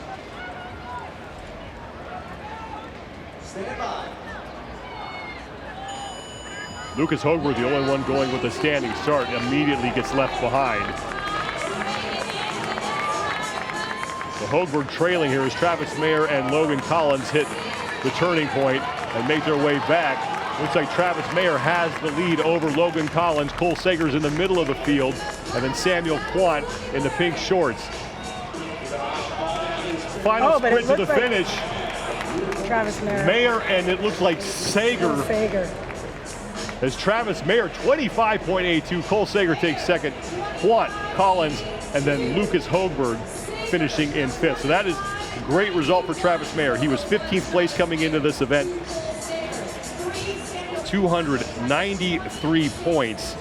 Lucas Hogberg, the only one going with a standing start, immediately gets left behind. So Hogberg trailing here as Travis Mayer and Logan Collins hit the turning point and make their way back. Looks like Travis Mayer has the lead over Logan Collins. Cole Sager's in the middle of the field, and then Samuel Plant in the pink shorts. Final sprint to the finish. Travis Mayer. Mayer, and it looks like Sager. As Travis Mayer, 25.82. Cole Sager takes second. Plant, Collins, and then Lucas Hogberg finishing in 5th. So that is a great result for Travis Mayer. He was 15th place coming into this event. 293 points.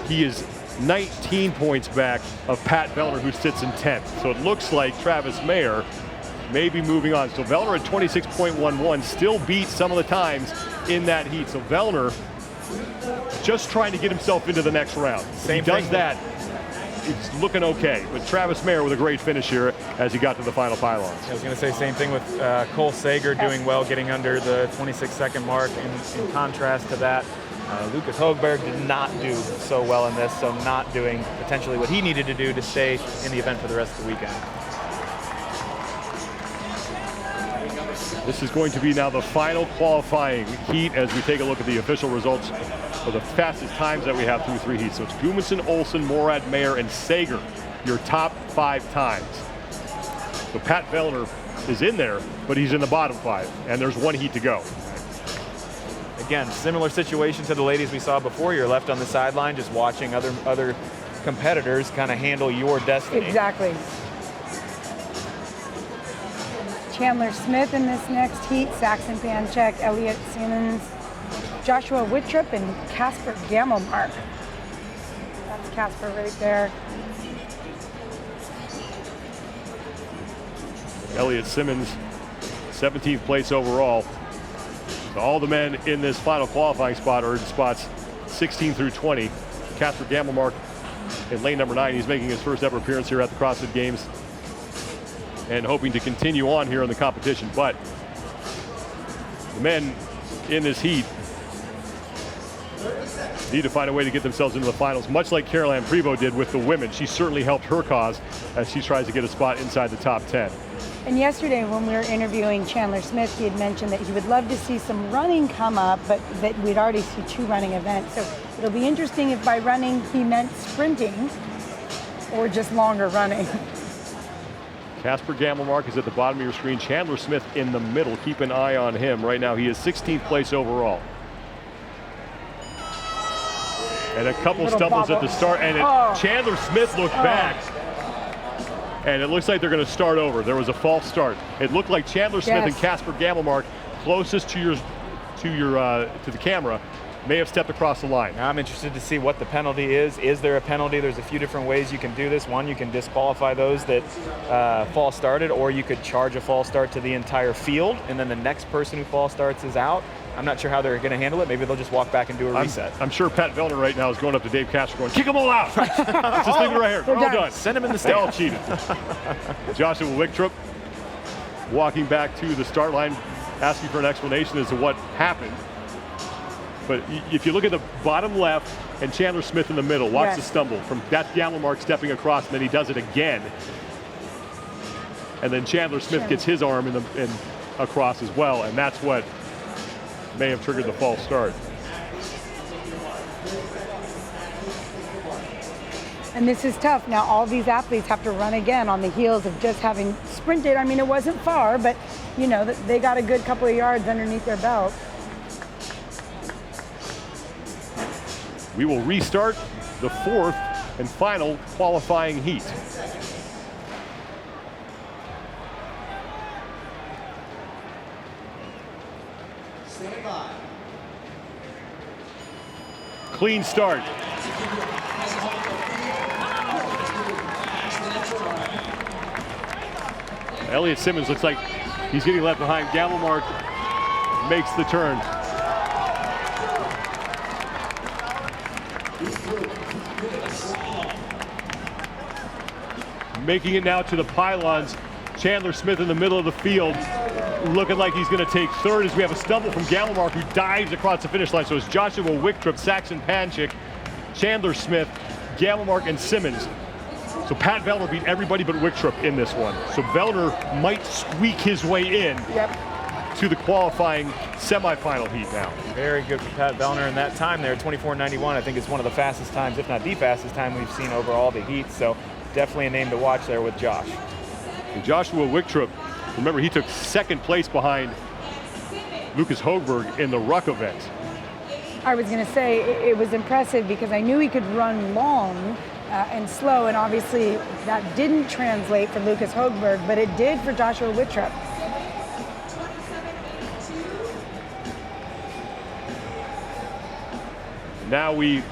He is 19 points back of Pat Vellner, who sits in 10th. So it looks like Travis Mayer may be moving on. So Vellner at 26.11 still beats some of the times in that heat. So Vellner just trying to get himself into the next round. If he does that, it's looking okay. But Travis Mayer with a great finish here as he got to the final pylons. I was going to say same thing with Cole Sager doing well, getting under the 26-second mark. In contrast to that, Lucas Hogberg did not do so well in this, so not doing potentially what he needed to do to stay in the event for the rest of the weekend. This is going to be now the final qualifying heat as we take a look at the official results for the fastest times that we have through 3 heats. So it's Gudmundsson, Ohlsen, Morad, Mayer, and Sager, your top 5 times. So Pat Vellner is in there, but he's in the bottom 5, and there's 1 heat to go. Again, similar situation to the ladies we saw before. You're left on the sideline just watching other competitors kind of handle your destiny. Exactly. Chandler Smith in this next heat, Saxon Panchik, Eliot Simmons, Joshua Wittrup, and Casper Gammelmark. That's Casper right there. Eliot Simmons, 17th place overall. So all the men in this final qualifying spot are in spots 16 through 20. Casper Gammelmark in lane number 9. He's making his first ever appearance here at the CrossFit Games and hoping to continue on here in the competition. But the men in this heat need to find a way to get themselves into the finals, much like Caroline Prevost did with the women. She certainly helped her cause as she tries to get a spot inside the top 10. And yesterday when we were interviewing Chandler Smith, he had mentioned that he would love to see some running come up, but that we'd already see 2 running events. So it'll be interesting if by running he meant sprinting or just longer running. Casper Gammelmark is at the bottom of your screen. Chandler Smith in the middle. Keep an eye on him. Right now he is 16th place overall. And a couple Little stumbles bobble. at the start, and Chandler Smith looked back. And it looks like they're going to start over. There was a false start. It looked like Chandler Smith and Casper Gamelmark, closest to the camera, may have stepped across the line. Now I'm interested to see what the penalty is. Is there a penalty? There's a few different ways you can do this. One, you can disqualify those that false started, or you could charge a false start to the entire field, and then the next person who false starts is out. I'm not sure how they're going to handle it. Maybe they'll just walk back and do a reset. I'm sure Pat Vellner right now is going up to Dave Casper going, kick them all out. Just leave it right here. They're all done. Send them in the They all stand. cheated. Joshua Wichtrup walking back to the start line, asking for an explanation as to what happened. But if you look at the bottom left and Chandler Smith in the middle, watch the stumble. That's Gamelmark stepping across, and then he does it again. And then Chandler Smith gets his arm in across as well, and that's what may have triggered the false start. And this is tough. Now all these athletes have to run again on the heels of just having sprinted. I mean, it wasn't far, but you know, they got a good couple of yards underneath their belt. We will restart the fourth and final qualifying heat. Clean start. Eliot Simmons looks like he's getting left behind. Gamelmark makes the turn. Making it now to the pylons. Chandler Smith in the middle of the field, looking like he's going to take third as we have a stumble from Gamelmark, who dives across the finish line. So it's Joshua Wichtrup, Saxon Panchik, Chandler Smith, Gamelmark, and Simmons. So Pat Vellner beat everybody but Wichtrup in this one. So Vellner might squeak his way in to the qualifying semifinal heat now. Very good for Pat Vellner in that time there, 24:91. I think it's one of the fastest times, if not the fastest time we've seen over all the heats. So definitely a name to watch there with Josh. And Joshua Wichtrup, remember, he took second place behind Lucas Hogberg in the ruck event. I was going to say it was impressive because I knew he could run long and slow, and obviously that didn't translate for Lucas Hogberg, but it did for Joshua Wichtrup. Now we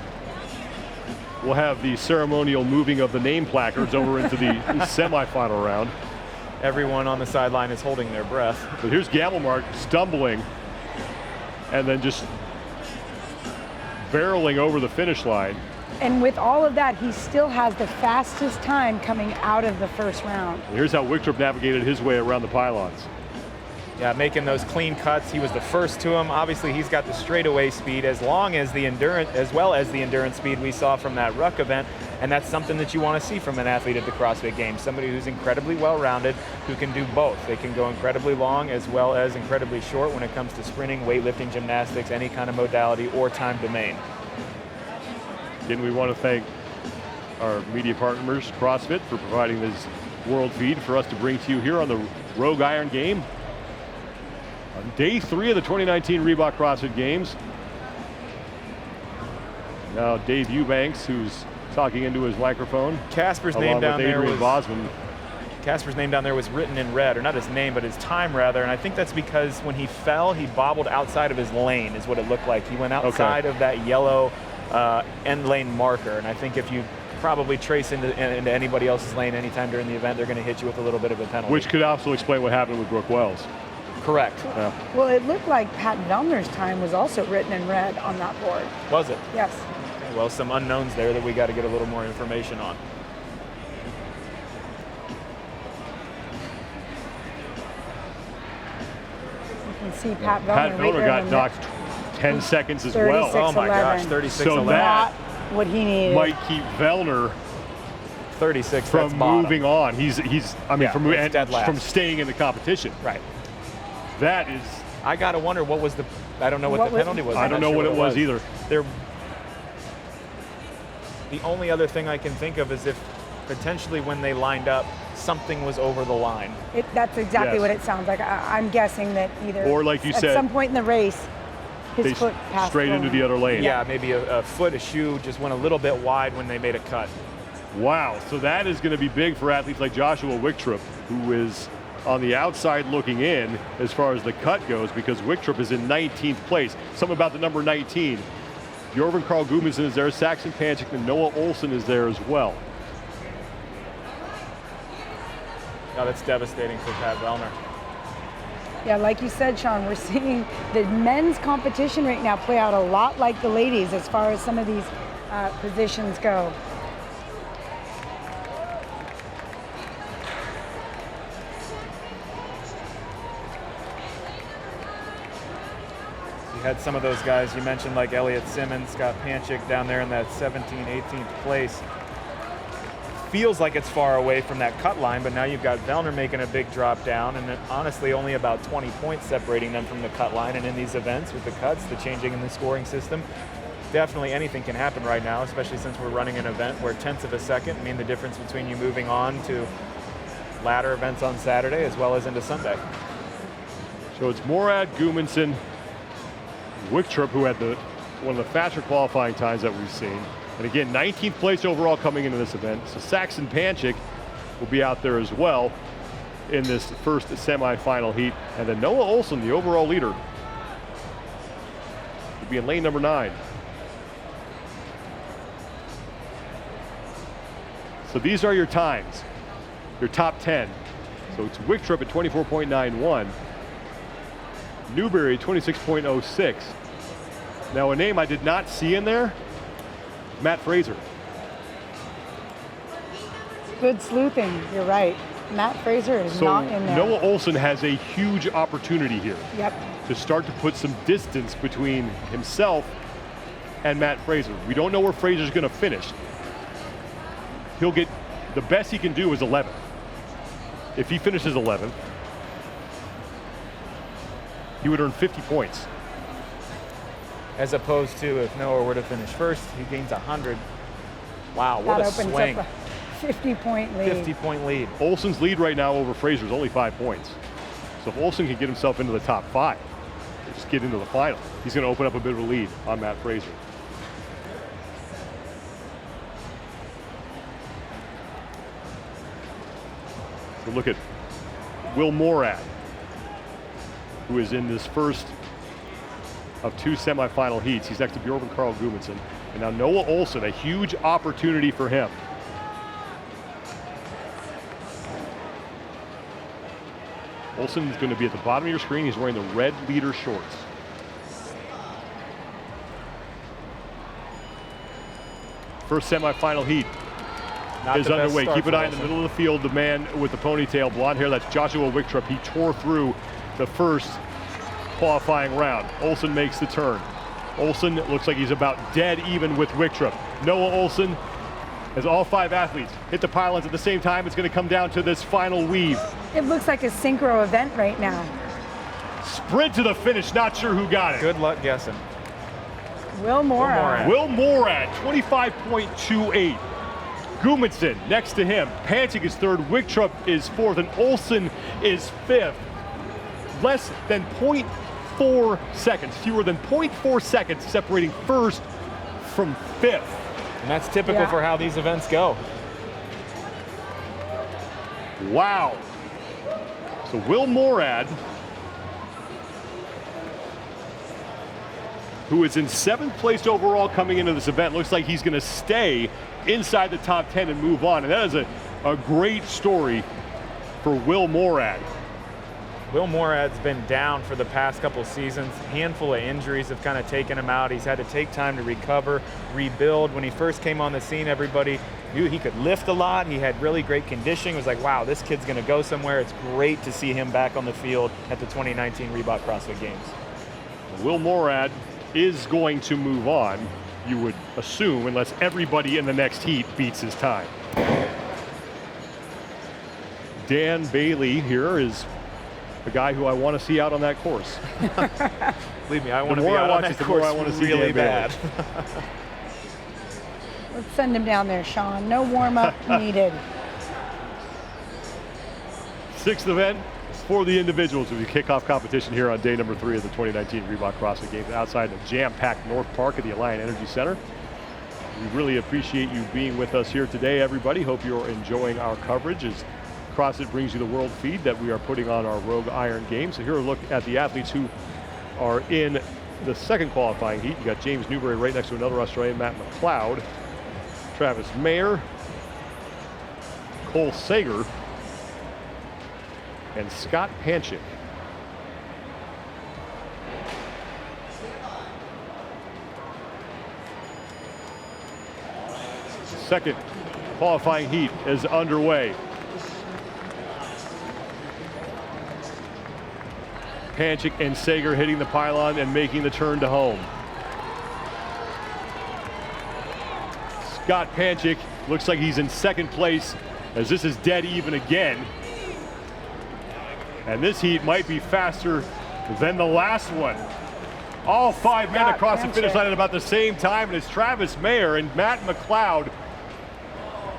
will have the ceremonial moving of the name placards over into the semifinal round. Everyone on the sideline is holding their breath. But here's Gamelmark stumbling and then just barreling over the finish line. And with all of that, he still has the fastest time coming out of the first round. And here's how Wichtrup navigated his way around the pylons. Yeah, making those clean cuts. He was the first to him. Obviously, he's got the straightaway speed as long as the endurance, as well as the endurance speed we saw from that ruck event. And that's something that you want to see from an athlete at the CrossFit Games. Somebody who's incredibly well-rounded, who can do both. They can go incredibly long as well as incredibly short when it comes to sprinting, weightlifting, gymnastics, any kind of modality or time domain. Again, we want to thank our media partners, CrossFit, for providing this world feed for us to bring to you here on the Rogue Iron Game. On day 3 of the 2019 Reebok CrossFit Games. Now Dave Eubanks, who's talking into his microphone. Casper's name down there was Bosman. Casper's name down there was written in red, or not his name, but his time rather, and I think that's because when he fell, he bobbled outside of his lane, is what it looked like. He went outside of that yellow end lane marker, and I think if you probably trace into anybody else's lane anytime during the event, they're going to hit you with a little bit of a penalty. Which could also explain what happened with Brooke Wells. Correct. Yeah. Well, it looked like Pat Vellner's time was also written in red on that board. Was it? Yes. Okay, well, some unknowns there that we got to get a little more information on. You can see Pat Vellner got knocked 10 seconds as well. Oh my gosh, 36-11. So that what he needed might keep Vellner 36 from moving on. He's from staying in the competition. Right. That is. I gotta wonder what was the. I don't know what the penalty was. I don't know what it was either. The only other thing I can think of is if potentially when they lined up, something was over the line. That's exactly what it sounds like. I'm guessing that either or like you at said, some point in the race. his foot passed straight into the other lane. Yeah, maybe a foot, a shoe just went a little bit wide when they made a cut. Wow, so that is going to be big for athletes like Joshua Wichtrup, who is on the outside looking in as far as the cut goes, because Wichtrup is in 19th place. Something about the number 19. Bjorn Carl Gudmundsson is there, Saxon Panchik, and Noah Ohlsen is there as well. Oh, that's devastating for Pat Vellner. Yeah, like you said, Sean, we're seeing the men's competition right now play out a lot like the ladies as far as some of these positions go. You had some of those guys you mentioned, like Eliot Simmons, Scott Panchik down there in that 17th, 18th place. Feels like it's far away from that cut line, but now you've got Vellner making a big drop down, and then honestly only about 20 points separating them from the cut line. And in these events with the cuts, the changing in the scoring system, definitely anything can happen right now, especially since we're running an event where tenths of a second mean the difference between you moving on to ladder events on Saturday as well as into Sunday. So it's Morad, Gudmundsson, Wichtrup, who had one of the faster qualifying times that we've seen. And again, 19th place overall coming into this event. So Saxon Panchik will be out there as well in this first semifinal heat. And then Noah Ohlsen, the overall leader, will be in lane number 9. So these are your times, your top 10. So it's Wichtrup at 24.91. Newberry 26.06. Now a name I did not see in there, Matt Fraser. Good sleuthing, you're right. Matt Fraser is not in there. Noah Ohlsen has a huge opportunity here. Yep. To start to put some distance between himself and Matt Fraser. We don't know where Fraser's going to finish. He'll get, the best he can do is 11th. If he finishes 11th, he would earn 50 points. As opposed to if Noah were to finish first, he gains 100. Wow, what that a opens swing. up a 50-point lead. 50-point lead. Ohlsen's lead right now over Fraser is only 5 points. So if Ohlsen can get himself into the top 5, just get into the final, he's going to open up a bit of a lead on Matt Fraser. So look at Will Morad, who is in this first of 2 semifinal heats. He's next to Bjorn Carl Gudmundsson. And now Noah Ohlsen, a huge opportunity for him. Ohlsen is going to be at the bottom of your screen. He's wearing the red leader shorts. First semifinal heat is underway. Keep an eye in the middle of the field. The man with the ponytail, blonde hair, that's Joshua Wichtrup. He tore through the first qualifying round. Ohlsen makes the turn. Ohlsen looks like he's about dead even with Wichtrup. Noah Ohlsen, as all 5 athletes hit the pylons at the same time, it's going to come down to this final weave. It looks like a synchro event right now. Sprint to the finish, not sure who got it. Good luck guessing. Will Morad. Will Morad, 25.28. Gudmundsson next to him. Panchik is 3rd, Wichtrup is 4th, and Ohlsen is 5th. Less than 0.4 seconds, fewer than 0.4 seconds separating 1st from 5th. And that's typical for how these events go. Wow. So Will Morad, who is in 7th place overall coming into this event, looks like he's going to stay inside the top 10 and move on. And that is a great story for Will Morad. Will Morad's been down for the past couple seasons. A handful of injuries have kind of taken him out. He's had to take time to recover, rebuild. When he first came on the scene, everybody knew he could lift a lot. He had really great conditioning. It was like, wow, this kid's going to go somewhere. It's great to see him back on the field at the 2019 Reebok CrossFit Games. Will Morad is going to move on, you would assume, unless everybody in the next heat beats his time. Dan Bailey here is the guy who I want to see out on that course. Believe me, I want to be out on that course really bad. Let's send him down there, Sean. No warm-up needed. 6th event for the individuals as we kick off competition here on day number 3 of the 2019 Reebok CrossFit Games outside the jam-packed North Park of the Eliot Energy Center. We really appreciate you being with us here today, everybody. Hope you're enjoying our coverage as CrossFit brings you the world feed that we are putting on our Rogue Iron Games. So here a look at the athletes who are in the second qualifying heat. You got James Newbury right next to another Australian, Matt McLeod, Travis Mayer, Cole Sager, and Scott Panchik. Second qualifying heat is underway. Panchik and Sager hitting the pylon and making the turn to home. Scott Panchik looks like he's in second place as this is dead even again. And this heat might be faster than the last one. All 5 men across the finish line at about the same time, and it's Travis Mayer and Matt McLeod.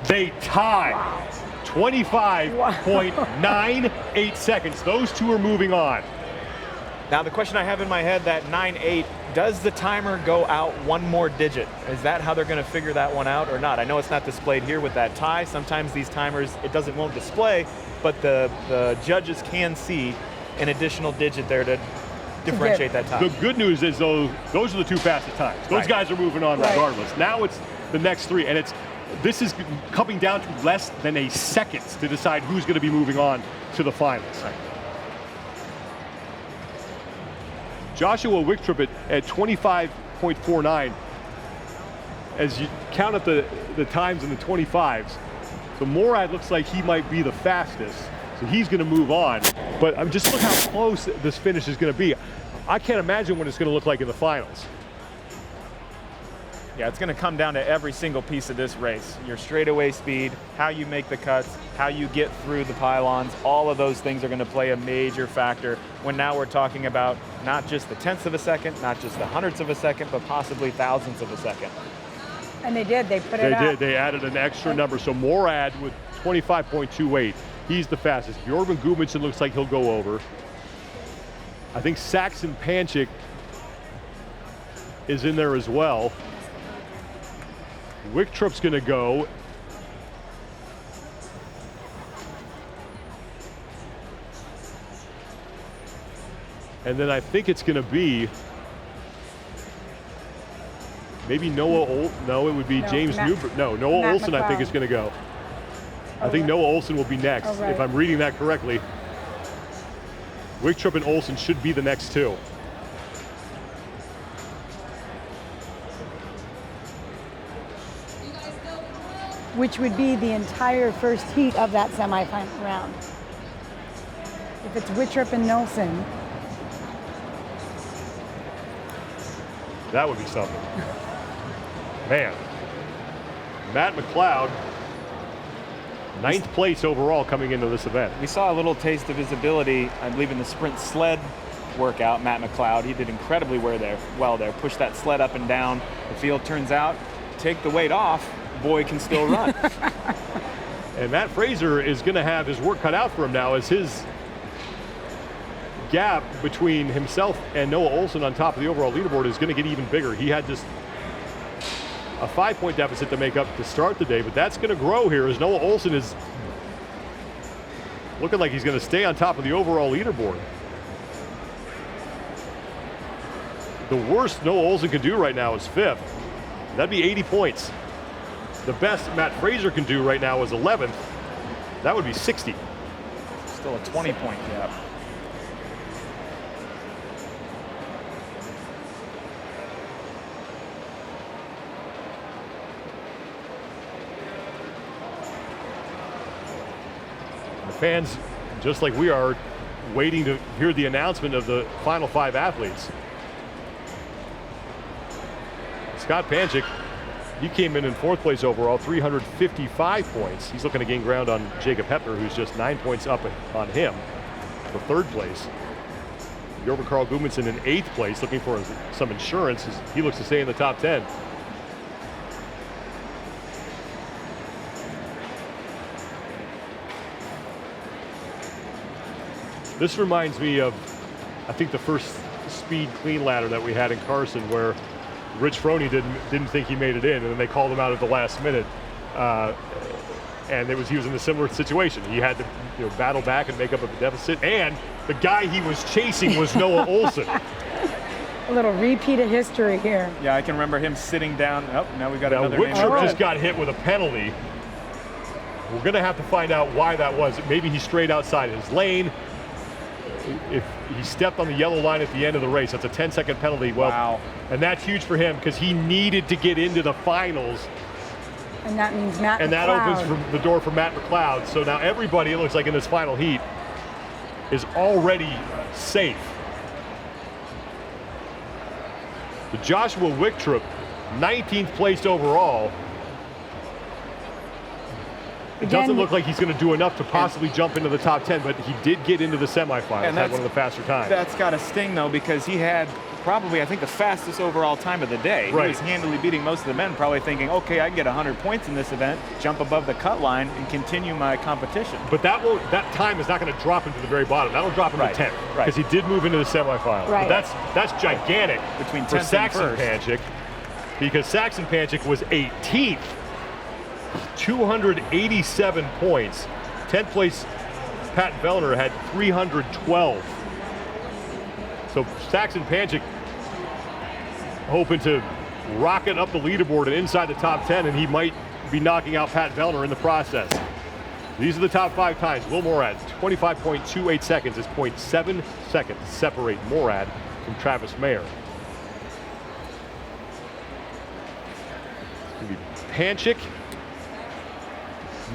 They tie. 25.98 seconds. Those two are moving on. Now the question I have in my head, that 9.8, does the timer go out one more digit? Is that how they're going to figure that one out or not? I know it's not displayed here with that tie. Sometimes these timers, won't display, but the judges can see an additional digit there to differentiate that time. The good news is, though, those are the 2 fastest times. Those guys are moving on regardless. Now it's the next 3, and this is coming down to less than a second to decide who's going to be moving on to the finals. Joshua Wicktrip at 25.49. As you count up the times in the 25s, so Morad looks like he might be the fastest, so he's going to move on. But just look how close this finish is going to be. I can't imagine what it's going to look like in the finals. Yeah, it's going to come down to every single piece of this race. Your straightaway speed, how you make the cuts, how you get through the pylons, all of those things are going to play a major factor when now we're talking about not just the tenths of a second, not just the hundredths of a second, but possibly thousandths of a second. And they did. They put it up. They added an extra number. So Morad with 25.28. He's the fastest. Bjorgvin Gudmundsson looks like he'll go over. I think Saxon Panchik is in there as well. Wicktrup's going to go. And then I think it's going to be maybe Noah Ohlsen. No, it would be James Newbury. No, Noah Ohlsen I think is going to go. I think Noah Ohlsen will be next, if I'm reading that correctly. Wicktrip and Ohlsen should be the next 2. Which would be the entire first heat of that semifinal round. If it's Wicktrip and Nilsson. That would be something. Man. Matt McLeod, 9th place overall coming into this event. We saw a little taste of his ability, I believe, in the sprint sled workout, Matt McLeod. He did incredibly well there. Pushed that sled up and down the field. Turns out, take the weight off, boy can still run. And Matt Fraser is going to have his work cut out for him now as his gap between himself and Noah Ohlsen on top of the overall leaderboard is going to get even bigger. He had just a 5-point deficit to make up to start the day, but that's going to grow here as Noah Ohlsen is looking like he's going to stay on top of the overall leaderboard. The worst Noah Ohlsen can do right now is 5th. That'd be 80 points. The best Matt Fraser can do right now is 11th. That would be 60. Still a 20-point gap. The fans, just like we are, waiting to hear the announcement of the final 5 athletes. Scott Panchik, he came in 4th place overall, 355 points. He's looking to gain ground on Jacob Hepner, who's just 9 points up on him for 3rd place. Bjorgvin Carl Gudmundsson in 8th place, looking for some insurance as he looks to stay in the top 10. This reminds me of, I think, the first speed clean ladder that we had in Carson, where Rich Frohney didn't think he made it in, and then they called him out at the last minute. And he was in a similar situation. He had to battle back and make up a deficit, and the guy he was chasing was Noah Ohlsen. A little repeat of history here. Yeah, I can remember him sitting down. Oh, now we got another name. Wittrup just got hit with a penalty. We're going to have to find out why that was. Maybe he strayed outside his lane. If he stepped on the yellow line at the end of the race, that's a 10-second penalty. Well, wow. And that's huge for him because he needed to get into the finals. And that means Matt And McLeod. that opens the door for Matt McLeod. So now everybody, it looks like, in this final heat is already safe. The Joshua Wittrup, 19th placed overall. It doesn't look like he's going to do enough to possibly jump into the top 10, but he did get into the semifinals and had one of the faster times. That's got to sting, though, because he had probably, I think, the fastest overall time of the day. Right. He was handily beating most of the men, probably thinking, okay, I can get 100 points in this event, jump above the cut line, and continue my competition. But that time is not going to drop him to the very bottom. That'll drop him to 10th, because he did move into the semifinals. Right. But that's gigantic between for 10th Saxon and first. Panchik, because Saxon Panchik was 18th. 287 points. 10th place Pat Vellner had 312. So Saxon Panchik hoping to rocket up the leaderboard and inside the top 10, and he might be knocking out Pat Vellner in the process. These are the top 5 times. Will Morad, 25.28 seconds is 0.7 seconds separate Morad from Travis Mayer. It's going to be Panchik,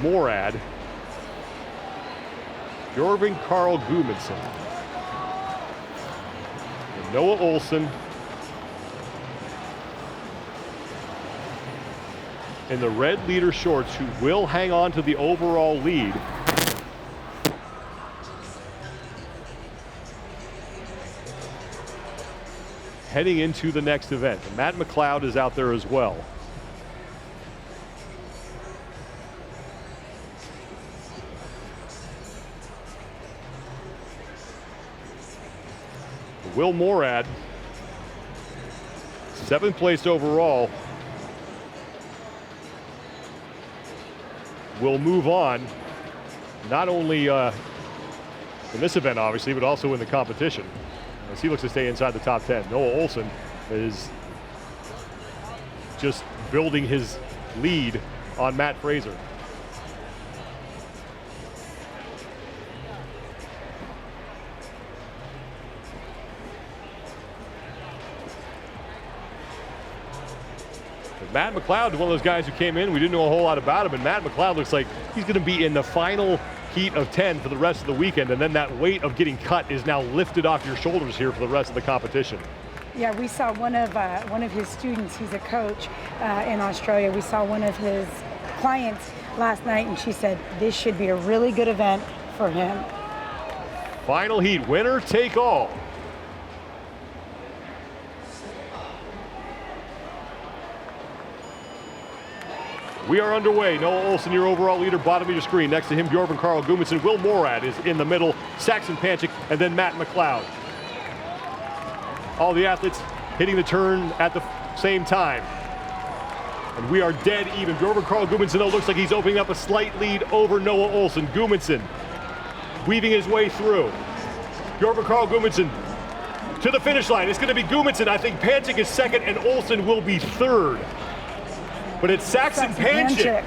Morad, Jorgen Karl Gudmundsson, and Noah Ohlsen in the red leader shorts, who will hang on to the overall lead. Heading into the next event. And Matt McLeod is out there as well. Will Morad, 7th placed overall, will move on, not only in this event, obviously, but also in the competition, as he looks to stay inside the top 10. Noah Ohlsen is just building his lead on Matt Fraser. Matt McLeod, one of those guys who came in, we didn't know a whole lot about him, and Matt McLeod looks like he's going to be in the final heat of 10 for the rest of the weekend, and then that weight of getting cut is now lifted off your shoulders here for the rest of the competition. Yeah, we saw one of his students. He's a coach in Australia. We saw one of his clients last night, and she said this should be a really good event for him. Final heat, winner take all. We are underway. Noah Ohlsen, your overall leader, bottom of your screen. Next to him, Jorgen Karl Gudmundsson. Will Morad is in the middle. Saxon Panchik, and then Matt McLeod. All the athletes hitting the turn at the same time. And we are dead even. Jorgen Karl Gudmundsson, though, looks like he's opening up a slight lead over Noah Ohlsen. Gudmundsson weaving his way through. Jorgen Karl Gudmundsson to the finish line. It's going to be Gudmundsson. I think Panchik is second, and Ohlsen will be third. But it's Saxon Panchik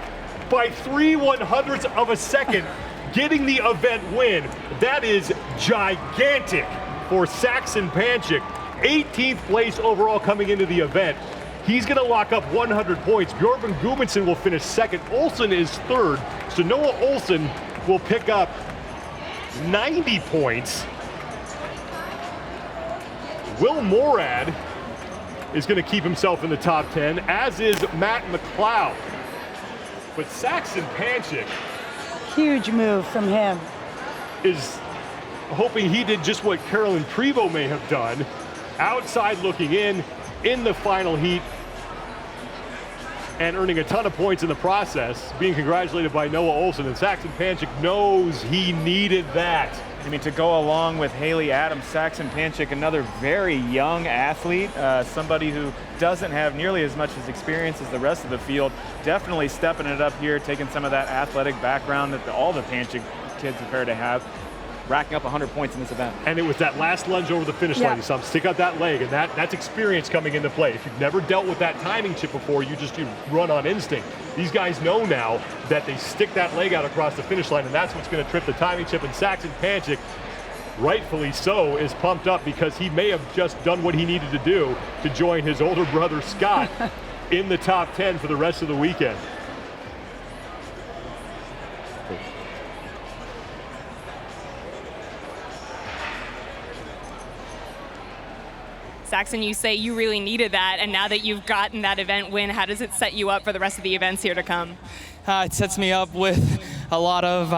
by 3/100ths of a second, getting the event win. That is gigantic for Saxon Panchik. 18th place overall coming into the event. He's going to lock up 100 points. Jorgen Gudmundsson will finish second. Ohlsen is third. So Noah Ohlsen will pick up 90 points. Will Morad is going to keep himself in the top 10, as is Matt McLeod. But Saxon Panchik, huge move from him, is hoping he did just what Carolyn Prevost may have done, outside looking in the final heat, and earning a ton of points in the process, being congratulated by Noah Ohlsen. And Saxon Panchik knows he needed that I mean, to go along with Haley Adams, Saxon Panchik, another very young athlete, somebody who doesn't have nearly as much experience as the rest of the field, definitely stepping it up here, taking some of that athletic background that all the Panchik kids appear to have, racking up 100 points in this event. And it was that last lunge over the finish line. You saw him stick out that leg, and that's experience coming into play. If you've never dealt with that timing chip before, you run on instinct. These guys know now that they stick that leg out across the finish line, and that's what's going to trip the timing chip. And Saxon Panchik, rightfully so, is pumped up because he may have just done what he needed to do to join his older brother Scott in the top 10 for the rest of the weekend. Saxon, you say you really needed that, and now that you've gotten that event win, how does it set you up for the rest of the events here to come? It sets me up with a lot of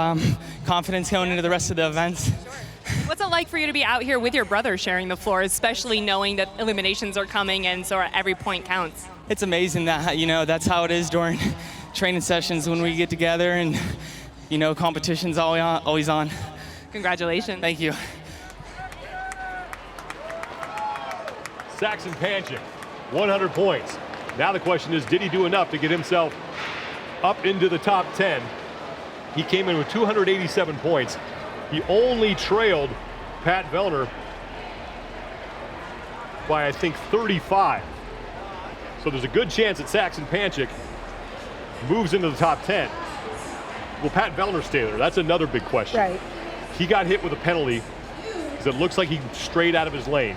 confidence going into the rest of the events. What's it like for you to be out here with your brother sharing the floor, especially knowing that eliminations are coming and so every point counts? It's amazing that, that's how it is during training sessions when we get together and, competition's always on. Congratulations. Thank you. Saxon Panchik, 100 points. Now the question is, did he do enough to get himself up into the top 10? He came in with 287 points. He only trailed Pat Vellner by, I think, 35. So there's a good chance that Saxon Panchik moves into the top 10. Will Pat Vellner stay there? That's another big question. Right. He got hit with a penalty because it looks like he strayed out of his lane.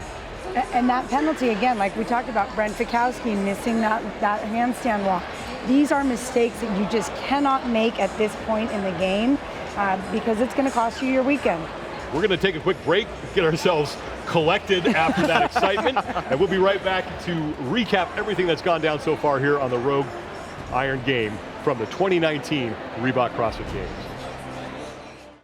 And that penalty, again, like we talked about, Brent Fikowski missing that handstand walk. These are mistakes that you just cannot make at this point in the game because it's going to cost you your weekend. We're going to take a quick break, get ourselves collected after that excitement, and we'll be right back to recap everything that's gone down so far here on the Rogue Iron Game from the 2019 Reebok CrossFit Games.